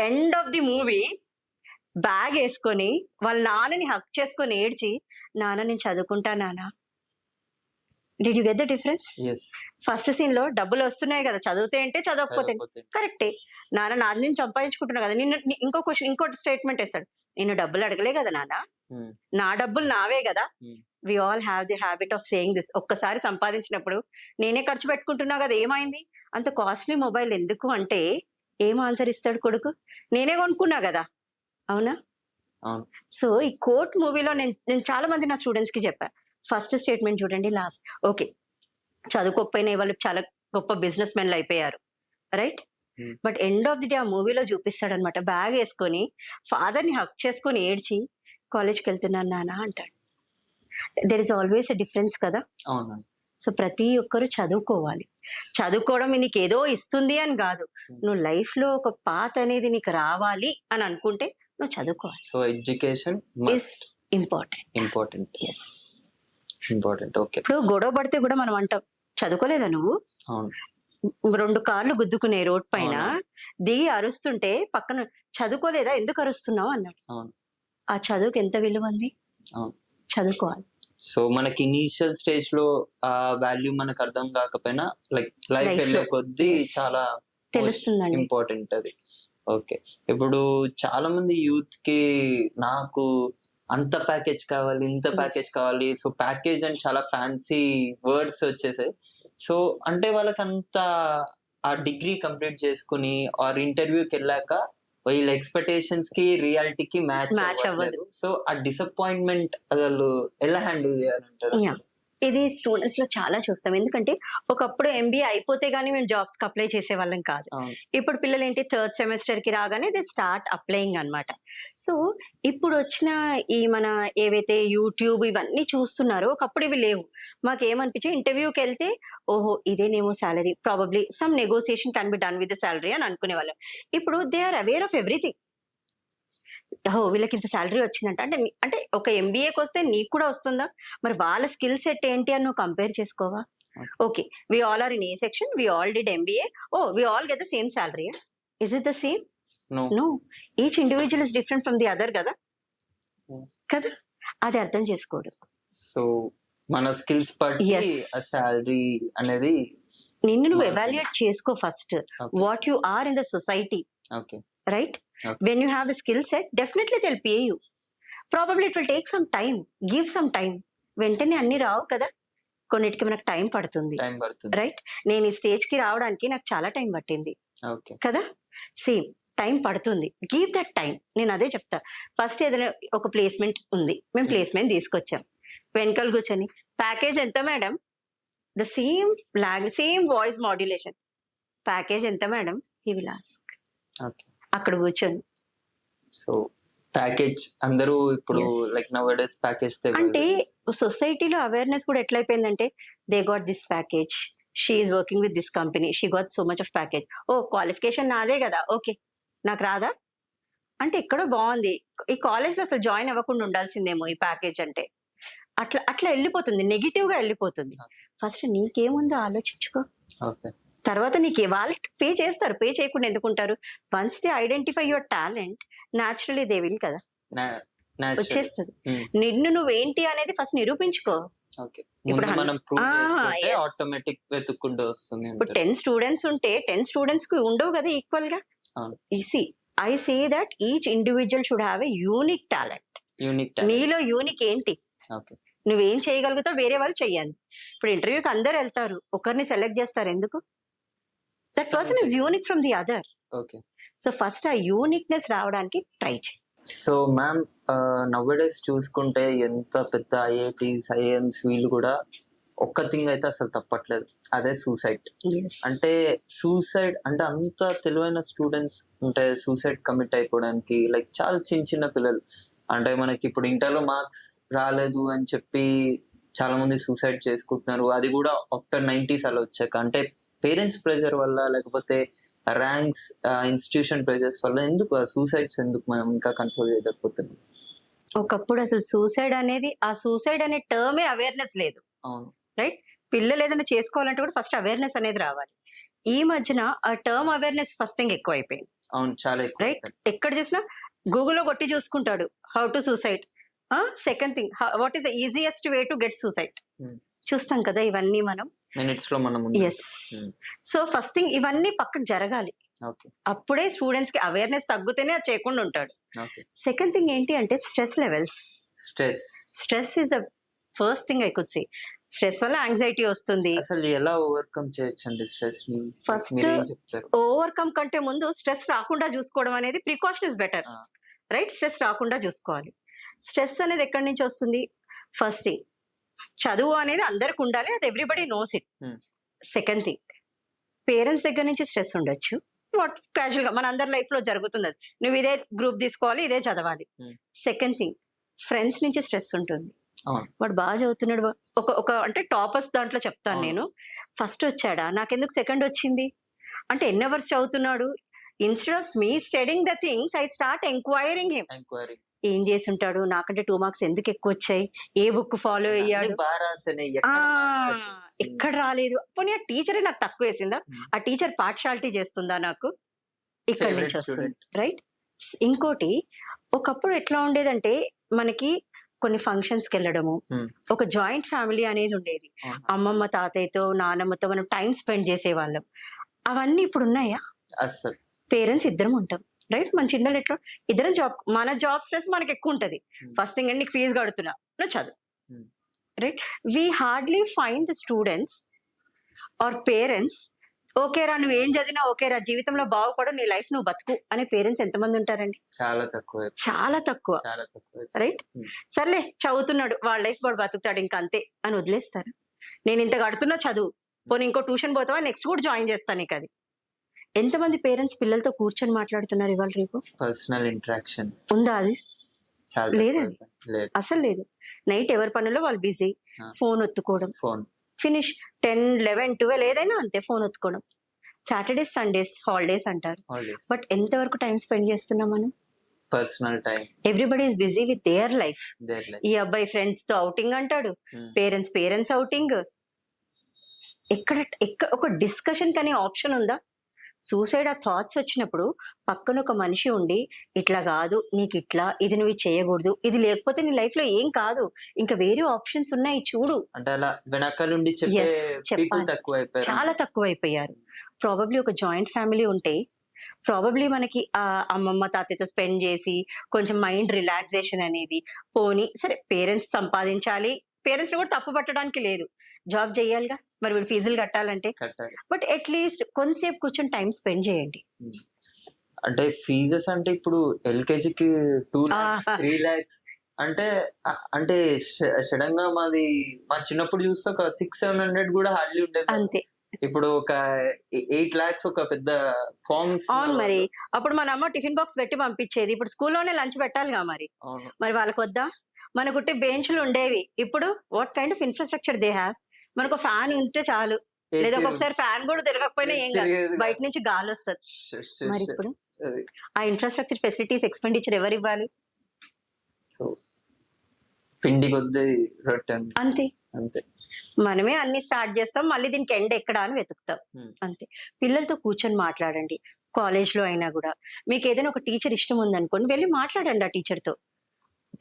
End of the movie bag వేసుకొని వాళ్ళ నాన్నని హక్ చేసుకొని ఏడ్చి, నాన్న నేను చదువుకుంటా నాన్న. Did you get the difference? First scene లో డబ్బులు వస్తున్నాయి కదా, చదివితే అంటే చదవకపోతే కరెక్టే, నాన్న నా నేను సంపాదించుకుంటున్నా కదా. నిన్ను ఇంకో క్వశ్చన్, ఇంకోటి స్టేట్మెంట్ వేస్తాడు, నేను డబ్బులు అడగలే కదా నాన్న, నా డబ్బులు నావే కదా. We all have the habit of saying this. ఒక్కసారి సంపాదించినప్పుడు నేనే ఖర్చు పెట్టుకుంటున్నా కదా, ఏమైంది అంత కాస్ట్లీ మొబైల్ ఎందుకు అంటే ఏం ఆన్సర్ ఇస్తాడు కొడుకు, నేనే కొనుక్కున్నా కదా, అవునా? సో ఈ కోర్ట్ మూవీలో నేను చాలా మంది నా స్టూడెంట్స్ కి చెప్పా, ఫస్ట్ స్టేట్మెంట్ చూడండి, లాస్ట్ ఓకే చదువుకోకపోయినా వాళ్ళు చాలా గొప్ప బిజినెస్ మెన్లు అయిపోయారు, right? But end of the day ఆ మూవీలో చూపిస్తాడు అనమాట, బ్యాగ్ వేసుకొని ఫాదర్ ని హక్ చేసుకొని ఏడ్చి కాలేజ్కి వెళ్తున్నాను నాన్న అంటాడు. There is always a difference కదా. సో ప్రతి ఒక్కరు చదువుకోవాలి, చదువుకోవడం నీకు ఏదో ఇస్తుంది అని కాదు, నువ్వు లైఫ్ లో ఒక పాత్ అనేది నీకు రావాలి అని అనుకుంటే నువ్వు చదువుకోవాలి. So education is important. Yes important. Okay. ఇప్పుడు గొడవ పడితే కూడా మనం అంటాం, చదువుకోలేదా నువ్వు? 2 కార్లు గుద్దుకునే రోడ్ పైన దిగి అరుస్తుంటే పక్కన, చదువుకోలేదా ఎందుకు అరుస్తున్నావు అన్నాడు. ఆ చదువుకి ఎంత విలువ ఉంది, చదువుకోవాలి. సో మనకి ఇనీషియల్ స్టేజ్ లో ఆ వాల్యూ మనకు అర్థం కాకపోయినా లైఫ్ వెళ్ళే కొద్దీ చాలా తెలుస్తుందండి, ఇంపార్టెంట్ అది. ఓకే. ఇప్పుడు చాలా మంది యూత్ కి నాకు అంత ప్యాకేజ్ కావాలి, ఇంత ప్యాకేజ్ కావాలి, సో ప్యాకేజ్ అని చాలా ఫ్యాన్సీ వర్డ్స్ వచ్చేసాయి. సో అంటే వాళ్ళకి అంత ఆ డిగ్రీ కంప్లీట్ చేసుకుని ఆర్ ఇంటర్వ్యూకి వెళ్ళాక వీళ్ళ ఎక్స్పెక్టేషన్స్ కి రియాలిటీకి మ్యాచ్ అవ్వదు. సో ఆ డిసప్పాయింట్మెంట్ అసలు ఎలా హ్యాండిల్ చేయాలంటారు? ఇది స్టూడెంట్స్ లో చాలా చూస్తాం, ఎందుకంటే ఒకప్పుడు ఎంబీఏ అయిపోతే గానీ మేము జాబ్స్ కి అప్లై చేసే వాళ్ళం కాదు. ఇప్పుడు పిల్లలు ఏంటి, 3rd సెమిస్టర్ కి రాగానే దే స్టార్ట్ అప్లైయింగ్ అనమాట. సో ఇప్పుడు వచ్చిన ఈ మన ఏవైతే యూట్యూబ్ ఇవన్నీ చూస్తున్నారో, ఒకప్పుడు ఇవి లేవు. మాకేమనిపించి ఇంటర్వ్యూకి వెళ్తే ఓహో ఇదేనేమో salary, probably some negotiation can be done with the salary అని అనుకునే వాళ్ళం. ఇప్పుడు they are aware of everything. వీళ్ళకి ఇంత శాలరీ వచ్చిందంట అంటే ఒక ఎంబీఏకి వస్తే నీకు కూడా వస్తుందా, మరి వాళ్ళ స్కిల్ సెట్ ఏంటి అని నువ్వు కంపేర్ చేసుకోవా? Okay, we all are in a section, we all did MBA, we all get the same salary. Is it the same? No, each individual is different from the other కదా. అది అర్థం చేసుకోడు. So మన skills బట్టి salary అనేది నిన్ను నువ్వు evaluate చేసుకో first, what you are in the society, right? When you have a skill set, definitely they'll pay you. Probably it will take some time, give some time. వెంటనే అన్ని రావు కదా, కొన్నిటికి మనకు టైం పడుతుంది, రైట్? నేను ఈ స్టేజ్ కి రావడానికి నాకు చాలా టైం పట్టింది కదా, సేమ్ టైం పడుతుంది, గివ్ దట్ టైం. నేను అదే చెప్తా. ఫస్ట్ ఏదైనా ఒక ప్లేస్మెంట్ ఉంది, మేము ప్లేస్మెంట్ తీసుకొచ్చాం, వెనకాల కూర్చొని ప్యాకేజ్ ఎంత madam, the same language, same voice modulation, package ఎంత మేడం, హీ విల్ ఆస్క్. అక్కడ కూర్చొని సో ప్యాకేజ్ అందరూ ఇప్పుడు లైక్ నౌడేస్ ప్యాకేజ్ అంటే సొసైటీలో అవేర్నెస్ కూడా ఎట్లయిపోయిందంటే, they got this package, she is working with this company, she got so much of package, qualification నాదే కదా, ఓకే నాకు రాదా అంటే ఎక్కడో బాగుంది, ఈ కాలేజ్ లో అసలు జాయిన్ అవ్వకుండా ఉండాల్సిందేమో ఈ ప్యాకేజ్ అంటే, అట్లా వెళ్ళిపోతుంది, నెగిటివ్ గా వెళ్ళిపోతుంది. ఫస్ట్ నీకేముందో ఆలోచించుకో, తర్వాత నీకు వాళ్ళు పే చేస్తారు, పే చేయకుండా ఎందుకుంటారు? Once they identify your talent, naturally they will కదా, వచ్చేస్తుంది. నిన్ను నువ్వేంటి అనేది ఫస్ట్ నిరూపించుకో. ఇప్పుడు 10 స్టూడెంట్స్ ఉంటే 10 స్టూడెంట్స్ కి ఉండవు కదా ఈక్వల్ గా. I see that each individual should have a unique talent. నీలో యూనిక్ ఏంటి? నువ్వేం చేయగలుగుతావు వేరే వాళ్ళు చెయ్యాలి. ఇప్పుడు ఇంటర్వ్యూకి అందరు వెళ్తారు, ఒకరిని సెలెక్ట్ చేస్తారు ఎందుకు? That person is unique from the other. Okay. So first ఆ యూనిక్నెస్ రావడానికి ట్రై చేయి. సో మ్యామ్, నవ్వేడేస్ చూసుకుంటే ఎంత పెద్ద ఐఐటీస్ ఐఐఎమ్స్ వీళ్ళు కూడా ఒక్క థింగ్ అయితే అసలు తప్పట్లేదు, అదే సూసైడ్. అంటే సూసైడ్ అంటే అంత తెలివైన స్టూడెంట్స్ అంటే సూసైడ్ కమిట్ అయిపోవడానికి లైక్ చాలా చిన్న చిన్న పిల్లలు. అంటే మనకి ఇప్పుడు ఇంటర్లో మార్క్స్ రాలేదు అని చెప్పి చాలా మంది సూసైడ్ చేసుకుంటున్నారు, అది కూడా ఆఫ్టర్ 90s అలా వచ్చాక. అంటే పేరెంట్స్ ప్రెషర్ వల్ల లేకపోతే ర్యాంక్స్ ఇన్స్టిట్యూషన్ ప్రెషర్స్ వల్ల ఎందుకు ఆ సూసైడ్స్ ఎందుకు మనం ఇంకా కంట్రోల్ చేయలేకపోతున్నాం? ఒకప్పుడు అసలు సూసైడ్ అనేది, ఆ సూసైడ్ అనే టర్మే అవేర్నెస్ లేదు. అవును. రైట్. పిల్లలు ఏదైనా చేసుకోవాలంటే కూడా ఫస్ట్ అవేర్నెస్ అనేది రావాలి. ఈ మధ్యన ఆ టర్మ్ అవేర్నెస్ ఫస్ట్ థింగ్ ఎక్కువ అయిపోయింది. అవును, చాలా ఎక్కువ. రైట్. ఎక్కడ చూసినా గూగుల్లో కొట్టి చూసుకుంటాడు how to suicide. Second thing, what is the easiest way to get suicide. చూస్తాం కదా ఇవన్నీ మనం మినిట్స్ లో మనం. ఎస్. సో ఫస్ట్ థింగ్ ఇవన్నీ పక్కకు జరగాలి, అప్పుడే స్టూడెంట్స్ కి అవేర్నెస్ తగ్గుతేనే అది చేయకుండా ఉంటాడు. సెకండ్ థింగ్ ఏంటి అంటే stress levels. Stress is the first thing I could say. Stress వల్ల యాంగ్జైటీ వస్తుంది. అసలు ఎలా ఓవర్కమ్ చేయొచ్చండి స్ట్రెస్ ని? ఫస్ట్ ఓవర్కమ్ కంటే ముందు స్ట్రెస్ రాకుండా చూసుకోవడం అనేది precaution is better. Right. Stress రాకుండా చూసుకోవాలి. స్ట్రెస్ అనేది ఎక్కడి నుంచి వస్తుంది? ఫస్ట్ థింగ్, చదువు అనేది అందరికి ఉండాలి, అది everybody knows it. Second thing, parents దగ్గర నుంచి స్ట్రెస్ ఉండొచ్చు, వాట్ క్యాజువల్ గా మన అందరి లైఫ్ లో జరుగుతుంది, అది నువ్వు ఇదే గ్రూప్ తీసుకోవాలి, ఇదే చదవాలి. సెకండ్ థింగ్, ఫ్రెండ్స్ నుంచి స్ట్రెస్ ఉంటుంది. వాడు బాగా చదువుతున్నాడు, ఒక అంటే టాపర్స్ దాంట్లో చెప్తాను నేను, ఫస్ట్ వచ్చాడా నాకెందుకు సెకండ్ వచ్చింది అంటే ఎన్ని అవర్స్ చదువుతున్నాడు. Instead of me studying the things I start enquiring him. ఏం చేసి ఉంటాడు, నాకంటే 2 మార్క్స్ ఎందుకు ఎక్కువ వచ్చాయి, ఏ బుక్ ఫాలో అయ్యాడు, ఎక్కడ రాలేదు, పోనీ ఆ టీచరే నాకు తక్కువ వేసిందా, ఆ టీచర్ పార్షాలిటీ చేస్తుందా నాకు, ఇక్కడ నుంచి వస్తుంది. రైట్. ఇంకోటి, ఒకప్పుడు ఎట్లా ఉండేదంటే మనకి కొన్ని ఫంక్షన్స్ కి వెళ్ళడము, ఒక జాయింట్ ఫ్యామిలీ అనేది ఉండేది. అమ్మమ్మ తాతయ్యతో నానమ్మతో మనం టైం స్పెండ్ చేసేవాళ్ళం. అవన్నీ ఇప్పుడు ఉన్నాయా? పేరెంట్స్ ఇద్దరం ఉంటాం. రైట్. మన చిన్నలు ఎట్లా ఇద్దరం జాబ్, మన జాబ్ స్ట్రెస్ మనకి ఎక్కువ ఉంటది. ఫస్ట్ థింగ్ అండి, నీకు ఫీజు కడుతున్నా, నువ్వు చదువు. Right. We hardly find the students or parents, ఓకేరా నువ్వు ఏం చదివినా ఓకేరా, జీవితంలో బాగుపడు, నీ లైఫ్ నువ్వు బతుకు అనే పేరెంట్స్ ఎంతమంది ఉంటారండి? చాలా తక్కువ, చాలా తక్కువ. రైట్. సర్లే చదువుతున్నాడు, వాళ్ళ లైఫ్ వాడు బతుకుతాడు, ఇంకా అంతే అని వదిలేస్తారు. నేను ఇంత కడుతున్నా చదువు, పోనీ ఇంకో ట్యూషన్ పోతావా, నెక్స్ట్ కూడా జాయిన్ చేస్తాను నీకు. అది ఎంతమంది పేరెంట్స్ పిల్లలతో కూర్చొని మాట్లాడుతున్నారు ఇవాళ రేపు? పర్సనల్ ఇంటరాక్షన్ ఉందా? అది లేదండి, అసలు లేదు. నైట్ ఎవరి పనుల్లో వాళ్ళు బిజీ, ఫోన్ ఒత్తుకోవడం, ఫినిష్. 10, 11, 12 ఏదైనా అంతే, ఫోన్ ఒత్తుకోవడం. సాటర్డేస్ సండేస్ హాలిడేస్ అంటారు, బట్ ఎంతవరకు టైం స్పెండ్ చేస్తున్నాం మనం? Personal time. Everybody is busy with their life. ఈ అబ్బాయి ఫ్రెండ్స్ తో అవుటింగ్ అంటాడు, పేరెంట్స్ అవుటింగ్. ఎక్కడ ఒక డిస్కషన్ కానీ ఆప్షన్ ఉందా? సూసైడ్ ఆ థాట్స్ వచ్చినప్పుడు పక్కన ఒక మనిషి ఉండి, ఇట్లా కాదు నీకు ఇట్లా, ఇది నువ్వు చేయకూడదు, ఇది లేకపోతే నీ లైఫ్ లో ఏం కాదు, ఇంకా వేరే ఆప్షన్స్ ఉన్నాయి చూడు అంటే అలా వెనకాలండి చాలా తక్కువైపోయారు. ప్రాబబ్లీ ఒక జాయింట్ ఫ్యామిలీ ఉంటే ప్రాబబ్లీ మనకి ఆ అమ్మమ్మ తాతయ్యతో స్పెండ్ చేసి కొంచెం మైండ్ రిలాక్సేషన్ అనేది పోని. సరే పేరెంట్స్ సంపాదించాలి, పేరెంట్స్ కూడా తప్పు పట్టడానికి లేదు, జాబ్ చేయాలిగా, మరి వీళ్ళు ఫీజులు కట్టాలంటే, బట్ అట్లీస్ట్ కొంతసేపు కూర్చొని టైం స్పెండ్ చేయండి. అంటే ఫీజెస్ అంటే ఇప్పుడు ఎల్కేజీకి 2 lakhs 3 lakhs అంటే అంటే సడన్ గా మా చిన్నప్పుడు చూస్తే ఒక 600-700 కూడా హార్డ్లీ ఉండేది. అంతే. ఇప్పుడు ఒక 8 lakhs ఒక పెద్ద ఫార్మ్స్. అవును, మరి అప్పుడు మన అమ్మ టిఫిన్ బాక్స్ పెట్టి పంపించేది, ఇప్పుడు స్కూల్లోనే లంచ్ పెట్టాలిగా, మరి వాళ్ళకి వద్దా? మనకుంటే బెంచ్లు ఉండేవి, ఇప్పుడు what kind of infrastructure they have? మనకు ఫ్యాన్ ఉంటే చాలు, లేదా ఒకసారి ఫ్యాన్ కూడా తిరగకపోయినా ఏం కాదు, బయట నుంచి గాలి వస్తుంది. మరి ఇప్పుడు ఆ ఇన్ఫ్రాస్ట్రక్చర్ ఫెసిలిటీస్ ఎక్స్పెండిచర్ ఎవరు ఇవ్వాలి? సో పిండి కొద్ది అంతే. మనమే అన్ని స్టార్ట్ చేస్తాం, మళ్ళీ దీనికి ఎండ్ ఎక్కడా అని వెతుకుతాం. అంతే. పిల్లలతో కూర్చొని మాట్లాడండి. కాలేజ్ లో అయినా కూడా మీకు ఏదైనా ఒక టీచర్ ఇష్టం ఉందనుకోండి, వెళ్ళి మాట్లాడండి ఆ టీచర్తో.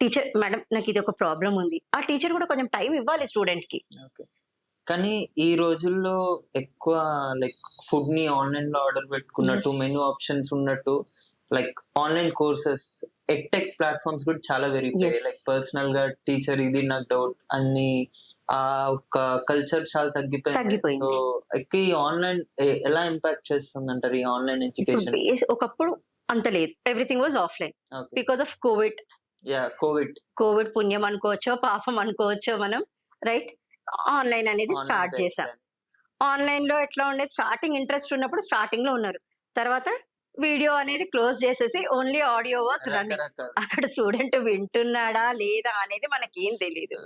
టీచర్ మేడం నాకు ఇది ఒక ప్రాబ్లం ఉంది, ఆ టీచర్ కూడా కొంచెం టైం ఇవ్వాలి స్టూడెంట్ కి. కానీ ఈ రోజుల్లో ఎక్కువ లైక్ ఫుడ్ ని ఆన్లైన్ లో ఆర్డర్ పెట్టుకున్నట్టు, మెనూ ఆప్షన్స్ ఉన్నట్టు, like online courses edtech platforms కూడా చాలా పెరిగిపోయాయి. Yes. లైక్ పర్సనల్ గా టీచర్ ఇది నాకు డౌట్ అన్ని ఆ ఒక కల్చర్ చాలా తగ్గిపోయింది. సో ఈ ఆన్లైన్ ఎలా ఇంపాక్ట్ చేస్తుంది అంటారు ఈ ఆన్లైన్ ఎడ్యుకేషన్? ఒకప్పుడు అంత లేదు, everything was offline because of Covid. Covid పుణ్యం అనుకోవచ్చో పాపం అనుకోవచ్చో మనం, రైట్? ఆన్లైన్ అనేది స్టార్ట్ చేసాం. ఆన్లైన్ లో ఎట్లా ఉండేది, స్టార్టింగ్ ఇంట్రెస్ట్ ఉన్నప్పుడు స్టార్టింగ్ లో ఉన్నారు, తర్వాత వీడియో అనేది క్లోజ్ చేసేసి ఓన్లీ ఆడియో వాస్ రన్నింగ్. అక్కడ స్టూడెంట్ వింటున్నాడా లేదా అనేది మనకేం తెలియదు.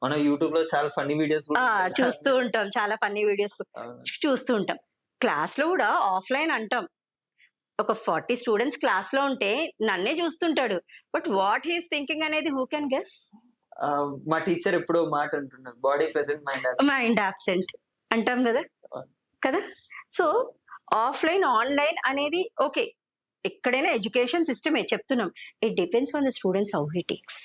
మనం యూట్యూబ్ లో చాలా ఫన్నీ వీడియోస్ చూస్తూ ఉంటాం, చాలా ఫన్నీ వీడియోస్ చూస్తూ ఉంటాం. క్లాస్ లో కూడా ఆఫ్లైన్ అంటాం, ఒక 40 స్టూడెంట్స్ క్లాస్ లో ఉంటే నన్నే చూస్తుంటాడు, బట్ వాట్ హీస్ థింకింగ్ అనేది హూ కెన్ గెస్? మా టీచర్ ఎప్పుడో మాట అంటున్నారు, బాడీ ప్రెసెంట్ మైండ్ అబ్సెంట్ అంటాం కదా కదా. సో ఆఫ్లైన్ ఆన్లైన్ అనేది ఓకే, ఎక్కడైనా ఎడ్యుకేషన్ సిస్టమే చెప్తున్నాం. It depends on the students how he takes.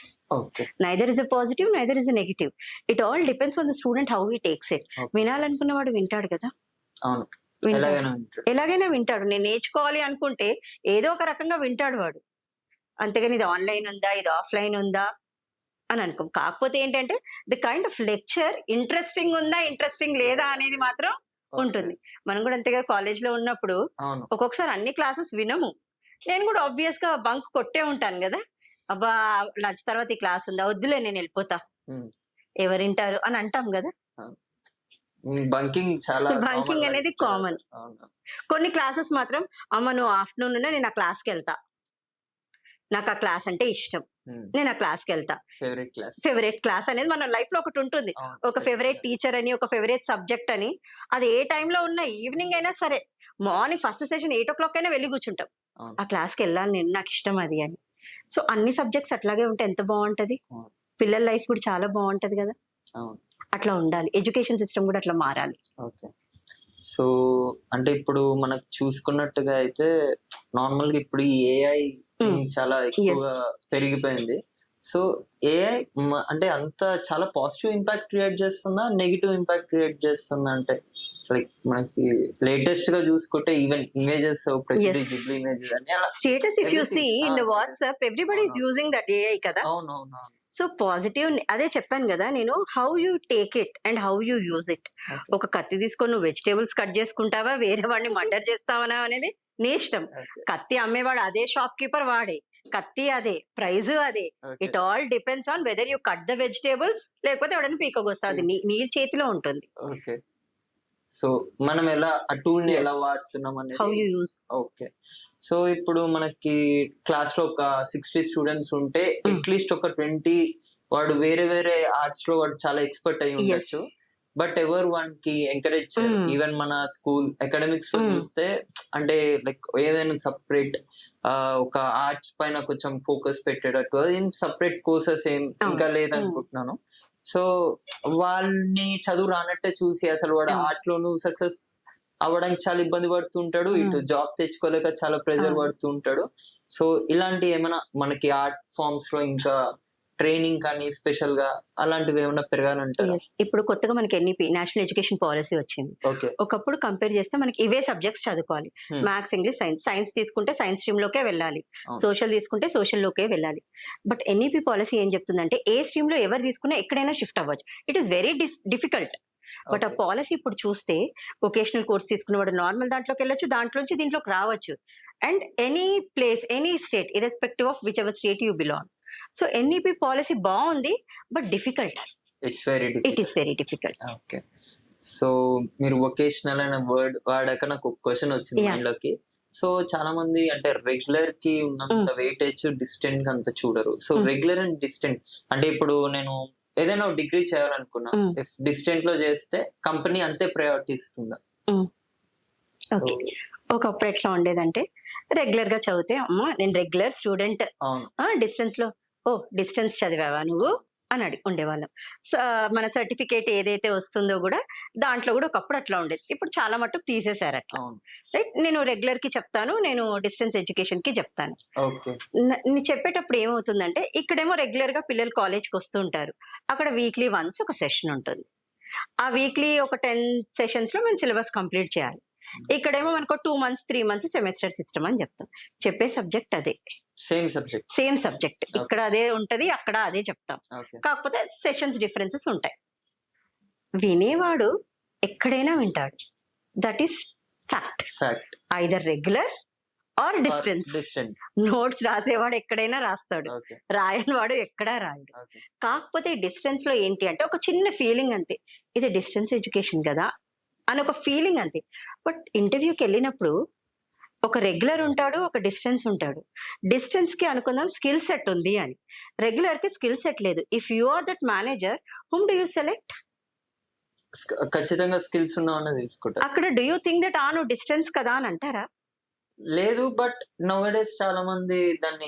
Neither is a positive, neither is a negative. It all depends on the student how he takes it. వినాలనుకున్న వాడు వింటాడు కదా, ఎలాగైనా వింటాడు. నేను నేర్చుకోవాలి అనుకుంటే ఏదో ఒక రకంగా వింటాడు వాడు, అంతేగాని ఇది ఆన్లైన్ ఉందా ఇది ఆఫ్లైన్ ఉందా అని అనుకో. కాకపోతే ఏంటంటే the kind of lecture interesting ఉందా ఇంట్రెస్టింగ్ లేదా అనేది మాత్రం ఉంటుంది. మనం కూడా అంతేగా, కాలేజ్ లో ఉన్నప్పుడు ఒక్కొక్కసారి అన్ని క్లాసెస్ వినము. నేను కూడా ఆబ్వియస్ గా బంక్ కొట్టే ఉంటాను కదా, అబ్బా లంచ్ తర్వాత ఈ క్లాస్ ఉందా, వద్దులే నేను వెళ్ళిపోతా, ఎవరింటారు అని అంటాం కదా. బంకింగ్ అనేది కామన్. కొన్ని క్లాసెస్ మాత్రం అమ్మ నువ్వు ఆఫ్టర్నూన్ ఉన్నా నేను ఆ క్లాస్కి వెళ్తా, నాకు ఆ క్లాస్ అంటే ఇష్టం, నేను ఆ క్లాస్కి వెళ్తా. ఫేవరెట్ క్లాస్ అనేది మన లైఫ్ లో ఒకటి ఉంటుంది, ఒక ఫేవరెట్ టీచర్ అని, ఒక ఫేవరెట్ సబ్జెక్ట్ అని. అది ఏ టైంలో ఉన్నా, ఈవినింగ్ అయినా సరే, మార్నింగ్ ఫస్ట్ సెషన్ 8 o'clock అయినా వెళ్ళి కూర్చుంటాం, ఆ క్లాస్కి వెళ్ళాలి నేను, నాకు ఇష్టం అది అని. సో అన్ని సబ్జెక్ట్స్ అట్లాగే ఉంటే ఎంత బాగుంటది, పిల్లల లైఫ్ కూడా చాలా బాగుంటది కదా. అట్లా ఉండాలి, ఎడ్యుకేషన్ సిస్టమ్ కూడా అట్లా మారాలి. సో అంటే ఇప్పుడు మనకు చూసుకున్నట్టుగా అయితే నార్మల్ గా ఇప్పుడు ఈ ఏఐ చాలా ఎక్కువగా పెరిగిపోయింది. సో ఏఐ అంటే అంత చాలా పాజిటివ్ ఇంపాక్ట్ క్రియేట్ చేస్తుందా, నెగిటివ్ ఇంపాక్ట్ క్రియేట్ చేస్తుందా? అంటే లైక్ మనకి లేటెస్ట్ గా చూసుకుంటే ఈవెన్ ఇమేజెస్ ప్రతిదీ జిబ్లీ ఇమేజెస్ అని status if you see in the WhatsApp everybody is using that AI కదా. అవునవును. సో పాజిటివ్, అదే చెప్పాను కదా నేను, how you take it and how you use it. ఒక కత్తి తీసుకొని నువ్వు వెజిటేబుల్స్ కట్ చేసుకుంటావా, వేరే వాడిని మర్డర్ చేస్తావా అనేది నీ ఇష్టం. కత్తి అమ్మేవాడు అదే, షాప్ కీపర్ వాడే, కత్తి అదే, ప్రైజ్ అదే. It all depends on whether you cut the vegetables, లేకపోతే ఎవడైనా పీకొస్తాది, నీ చేతిలో ఉంటుంది. సో మనం ఎలా ఆ టూల్ ని ఎలా వాడుతున్నాం అనేది, how you use. Okay. So ఇప్పుడు మనకి క్లాస్ లో ఒక 60 స్టూడెంట్స్ ఉంటే అట్లీస్ట్ ఒక 20 వాడు వేరే వేరే ఆర్ట్స్ లో వాడు చాలా ఎక్స్పర్ట్ అయి ఉండొచ్చు, బట్ ఎవరు వానికి ఎంకరేజ్. ఈవెన్ మన స్కూల్ అకాడమిక్స్ లో చూస్తే అంటే లైక్ ఏదైనా సపరేట్ ఒక ఆర్ట్స్ పైన కొంచెం ఫోకస్ పెట్టేటట్టు సపరేట్ కోర్సెస్ ఏం ఇంకా లేదనుకుంటున్నాను. సో వాళ్ళని చదువు రానట్టే చూసి అసలు వాడు ఆర్ట్ లోను సక్సెస్ అవ్వడానికి చాలా ఇబ్బంది పడుతుంటాడు, ఇటు జాబ్ తెచ్చుకోలేక చాలా ప్రెజర్ పడుతుంటాడు. సో ఇలాంటి ఏమైనా మనకి ఆర్ట్ ఫార్మ్స్ లో ఇంకా ట్రైనింగ్ కానీ స్పెషల్ గా అలాంటివి ఏమైనా పెరగాలంటారు? ఇప్పుడు కొత్తగా మనకి ఎన్ఈపీ నేషనల్ ఎడ్యుకేషన్ పాలసీ వచ్చింది. ఒకప్పుడు కంపేర్ చేస్తే మనకి ఇవే సబ్జెక్ట్స్ చదువుకోవాలి, మ్యాథ్స్, ఇంగ్లీష్, సైన్స్. సైన్స్ తీసుకుంటే సైన్స్ స్ట్రీమ్ లోకే వెళ్ళాలి, సోషల్ తీసుకుంటే సోషల్ లోకే వెళ్ళాలి. బట్ ఎన్ఈపీ పాలసీ ఏం చెప్తుందంటే ఏ స్ట్రీమ్ లో ఎవరు తీసుకున్నా ఎక్కడైనా షిఫ్ట్ అవ్వచ్చు. It is very difficult. But ఆ పాలసీ ఇప్పుడు చూస్తే వొకేషనల్ కోర్స్ తీసుకున్నవాడు నార్మల్ దాంట్లోకి వెళ్ళొచ్చు, దాంట్లోంచి దీంట్లోకి రావచ్చు. And any place, any state, irrespective of whichever state you belong. So NEP policy బాగుంది, but difficult. It is very difficult. Okay. So మీరు వొకేషనల్ అనే వర్డ్ వాడాక నాకు ఒక క్వశ్చన్ వచ్చింది మైండ్ లోకి. సో చాలా మంది అంటే రెగ్యులర్ కి ఉన్నంత వెయిటేజ్ డిస్టెంట్ కి అంత చూడరు. సో రెగ్యులర్ అండ్ డిస్టెంట్ అంటే ఇప్పుడు నేను ఏదైనా డిగ్రీ చేయాలనుకున్నా, ఇఫ్ డిస్టెంట్ లో చేస్తే కంపెనీ అంతే ప్రయారిటీ ఇస్తుందా? ఒకప్పుడు ఎట్లా ఉండేదంటే రెగ్యులర్ గా చదివితే అమ్మా నేను రెగ్యులర్ స్టూడెంట్, డిస్టెన్స్ లో డిస్టెన్స్ చదివావా నువ్వు అని ఉండేవాళ్ళం. మన సర్టిఫికేట్ ఏదైతే వస్తుందో కూడా దాంట్లో కూడా ఒకప్పుడు అట్లా ఉండేది. ఇప్పుడు చాలా మటుకు తీసేశారు అట్లా, రైట్? నేను రెగ్యులర్ కి చెప్తాను, నేను డిస్టెన్స్ ఎడ్యుకేషన్ కి చెప్తాను. చెప్పేటప్పుడు ఏమవుతుందంటే ఇక్కడేమో రెగ్యులర్ గా పిల్లలు కాలేజ్కి వస్తూ ఉంటారు, అక్కడ వీక్లీ వన్స్ ఒక సెషన్ ఉంటుంది. ఆ వీక్లీ ఒక 10 సెషన్స్ లో మేము సిలబస్ కంప్లీట్ చేయాలి. ఇక్కడేమో మనకు 2 months 3 months సెమిస్టర్ సిస్టమ్ అని చెప్తాం. చెప్పే సబ్జెక్ట్ అదే, సేమ్ సబ్జెక్ట్. సేమ్ సబ్జెక్ట్, ఇక్కడ అదే ఉంటది, అక్కడ అదే చెప్తాం, ఓకే. కాకపోతే సెషన్స్ డిఫరెన్సెస్ ఉంటాయి. వినేవాడు ఎక్కడైనా వింటాడు, that is fact. Fact. Either regular or distance. Distant. Notes రాసేవాడు ఎక్కడైనా రాస్తాడు, ఓకే. రాయని వాడు ఎక్కడా రాయడు. ఓకే. కాకపోతే డిస్టెన్స్ లో ఏంటి అంటే ఒక చిన్న ఫీలింగ్ అంతే, ఇది డిస్టెన్స్ ఎడ్యుకేషన్ కదా అని ఒక ఫీలింగ్ అంతే. బట్ ఇంటర్వ్యూకి వెళ్ళినప్పుడు ఒక రెగ్యులర్ ఉంటాడు, ఒక డిస్టెన్స్ ఉంటాడు. డిస్టెన్స్ కి అనుకుందాం స్కిల్ సెట్ ఉంది అని, రెగ్యులర్ కి స్కిల్ సెట్ లేదు. If you are that manager, whom do you select? ఖచ్చితంగా స్కిల్స్ ఉన్న తీసుకుంటా. అక్కడ డూ యూ థింక్ దట్ నువ్వు డిస్టెన్స్ కదా అని అంటారా? లేదు, బట్ నౌడేస్ చాలా మంది దాన్ని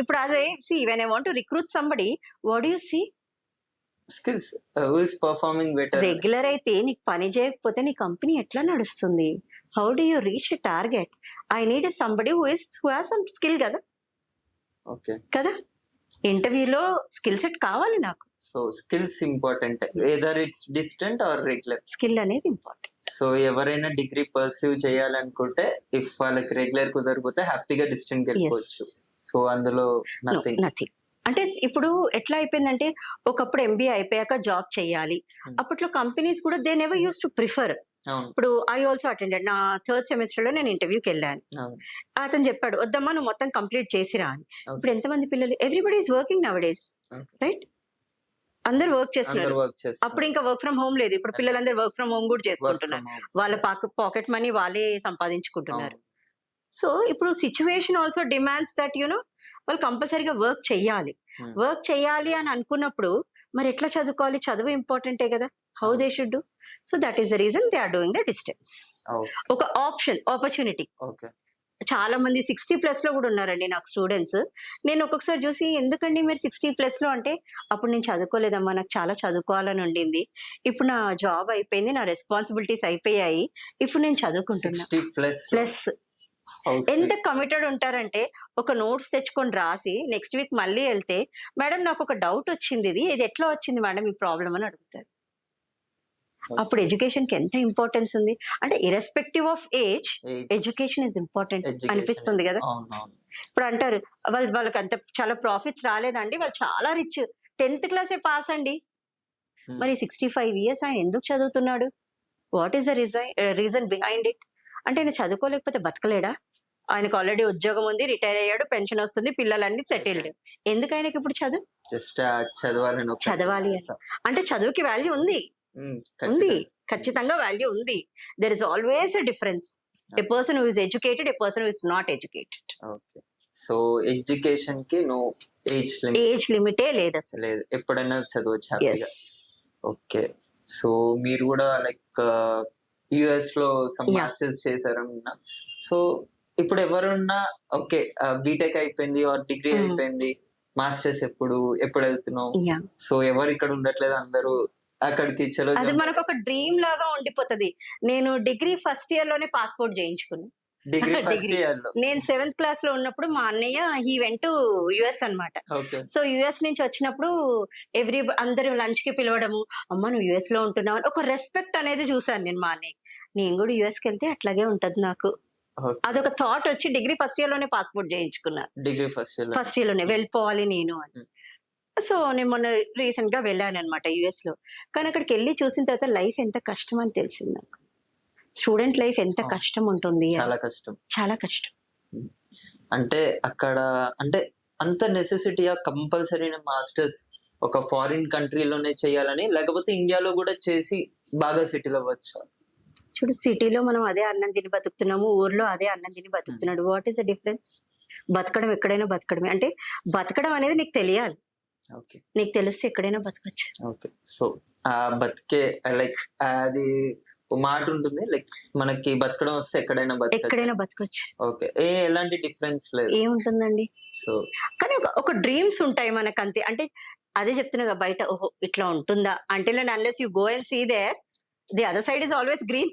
ఇప్పుడు అదే see when I want to recruit somebody, what do you see? Skills, who is performing better. Regular అయితే నీకు పని చేయకపోతే నీ కంపెనీ ఎట్లా నడుస్తుంది? How do you reach target? I need somebody who has some skill కదా. ఓకే కదా, ఇంటర్వ్యూలో స్కిల్ సెట్ కావాలి నాకు. So skills important, either it's distant or regular. Skill అనేది ఇంపార్టెంట్. సో ఎవరైనా డిగ్రీ పర్సీవ్ చేయాలనుకుంటే, ఇఫ్ వాళ్ళకి రెగ్యులర్ కుదరకపోతే హ్యాపీగా డిస్టెంట్ వెళ్ళిపోవచ్చు. సో అందులో నథింగ్. అంటే ఇప్పుడు ఎట్లా అయిపోయిందంటే, ఒకప్పుడు ఎంబీఏ అయిపోయాక జాబ్ చేయాలి. అప్పట్లో కంపెనీస్ కూడా they never use to prefer. ఇప్పుడు ఐ ఆల్సో అటెండెడ్, నా థర్డ్ సెమిస్టర్ లో నేను ఇంటర్వ్యూకి వెళ్ళాను. అతను చెప్పాడు, వద్దమ్మా నువ్వు మొత్తం కంప్లీట్ చేసిరా అని. ఇప్పుడు ఎంతమంది పిల్లలు, everybody is working now days, right? అందరు వర్క్ చేస్తున్నారు. అప్పుడు ఇంకా వర్క్ ఫ్రమ్ హోమ్ లేదు, ఇప్పుడు పిల్లలందరూ వర్క్ ఫ్రమ్ హోమ్ కూడా చేసుకుంటున్నారు. వాళ్ళ పాకెట్ మనీ వాళ్ళే సంపాదించుకుంటున్నారు. సో ఇప్పుడు సిచ్యువేషన్ ఆల్సో డిమాండ్స్ దట్ వాళ్ళు కంపల్సరీగా వర్క్ చెయ్యాలి. వర్క్ చెయ్యాలి అని అనుకున్నప్పుడు మరి ఎట్లా చదువుకోవాలి? చదువు ఇంపార్టెంటే కదా. How they should do? So that is the reason they are doing the distance. ఒక ఆపర్చునిటీ. చాలా మంది 60+ లో కూడా ఉన్నారండి నాకు స్టూడెంట్స్. నేను ఒక్కొక్కసారి చూసి, ఎందుకండి మీరు 60+ లో అంటే, అప్పుడు నేను చదువుకోలేదమ్మా, నాకు చాలా చదువుకోవాలని ఉండింది, ఇప్పుడు నా జాబ్ అయిపోయింది, నా రెస్పాన్సిబిలిటీస్ అయిపోయాయి, ఇప్పుడు నేను చదువుకుంటున్నా. ప్లస్ ఎంత కమిటెడ్ ఉంటారంటే, ఒక నోట్స్ తెచ్చుకొని రాసి నెక్స్ట్ వీక్ మళ్ళీ వెళ్తే, మేడం నాకు ఒక డౌట్ వచ్చింది, ఇది ఎట్లా వచ్చింది మేడం ఈ ప్రాబ్లం అని అడుగుతారు. అప్పుడు ఎడ్యుకేషన్ కి ఎంత ఇంపార్టెన్స్ ఉంది అంటే, irrespective of age education is important అనిపిస్తుంది కదా. ఇప్పుడు అంటారు వాళ్ళకి అంత చాలా ప్రాఫిట్స్ రాలేదండి, వాళ్ళు చాలా రిచ్, 10th క్లాసే పాస్ అండి. మరి 65 years ఆయన ఎందుకు చదువుతున్నాడు? What is the reason behind it? అంటే ఆయన చదువుకోలేకపోతే బతకలేడా? ఆయనకు ఆల్రెడీ ఉద్యోగం ఉంది, రిటైర్ అయ్యాడు, పెన్షన్ వస్తుంది, పిల్లలన్నీ సెటిల్డ్. ఎందుకు ఆయనకి ఇప్పుడు చదవాలి అంటే చదువుకి వాల్యూ ఉంది, ఖచ్చితంగా వాల్యూ ఉంది. There is always a difference. A person who is educated, a person who is not educated. So education కి నో ఏజ్ లిమిటే లేదు అసలు, లేదు, ఎప్పుడైనా చదవచ్చు. ఓకే. సో మీరు కూడా లైక్ యుఎస్ లో సమ్ మాస్టర్స్ చేశారన్నా. సో ఇప్పుడు ఎవరున్నా ఓకే, బీటెక్ అయిపోయింది ఆర్ డిగ్రీ అయిపోయింది, మాస్టర్స్ ఎప్పుడు వెళ్తున్నావు? సో ఎవరు ఇక్కడ ఉండట్లేదు, అందరూ అక్కడికి. చలో, అది మనకు ఒక డ్రీమ్ లాగా ఉండిపోతుంది. నేను డిగ్రీ ఫస్ట్ ఇయర్ లోనే పాస్పోర్ట్ చేయించుకున్నాను. నేను 7th క్లాస్ లో ఉన్నప్పుడు మా అన్నయ్య హీ వెంట్ టు యుఎస్ అనమాట. సో యుఎస్ నుంచి వచ్చినప్పుడు అందరూ లంచ్ కి పిలవడము, అమ్మ నువ్వు యుఎస్ లో ఉంటున్నావు అని ఒక రెస్పెక్ట్ అనేది చూసాను నేను మా అన్నయ్య. నేను కూడా యుఎస్కి వెళ్తే అట్లాగే ఉంటది నాకు, అదొక థాట్ వచ్చి డిగ్రీ ఫస్ట్ ఇయర్ లోనే పాస్పోర్ట్ చేయించుకున్నాను. డిగ్రీ ఫస్ట్ ఇయర్ లోనే వెళ్ళిపోవాలి నేను అని. సో నేను మొన్న రీసెంట్ గా వెళ్ళాను అనమాట యుఎస్ లో. కానీ అక్కడికి వెళ్ళి చూసిన తర్వాత లైఫ్ ఎంత కష్టం అని తెలిసింది నాకు. స్టూడెంట్ లైఫ్ ఎంత కష్టం ఉంటుంది, చాలా కష్టం. అంటే అక్కడ అంటే అంత నెసెసిటీయా కంపల్సరీ మాస్టర్స్ ఒక ఫారిన్ కంట్రీలోనే చేయాలని, లేకపోతే ఇండియాలో కూడా చేసి బాగా సెటిల్ అవ్వచ్చు? చూడు, సిటీలో మనం అదే అన్నం తిని బతుకుతున్నాము, ఊర్లో అదే అన్నం తిని బతుకుతున్నాడు. What is the difference? బతకడం ఎక్కడైనా బతకడమే. అంటే బతకడం అనేది నీకు తెలియాలి, నీకు తెలిస్తే ఎక్కడైనా బతకచ్చు. ఓకే. సో ఆ బతికే లైక్ అది మాట ఉంటుంది, లైక్ మనకి బతకడం వస్తే ఎక్కడైనా బతకచ్చు. ఓకే. ఎలాంటి డిఫరెన్స్ లేదు, ఏముంటుందండి. సో కానీ ఒక డ్రీమ్స్ ఉంటాయి మనకు అంతే. అంటే అదే చెప్తున్నా బయట, ఓహో ఇట్లా ఉంటుందా అంటే, unless you go and see there, the other side is always green.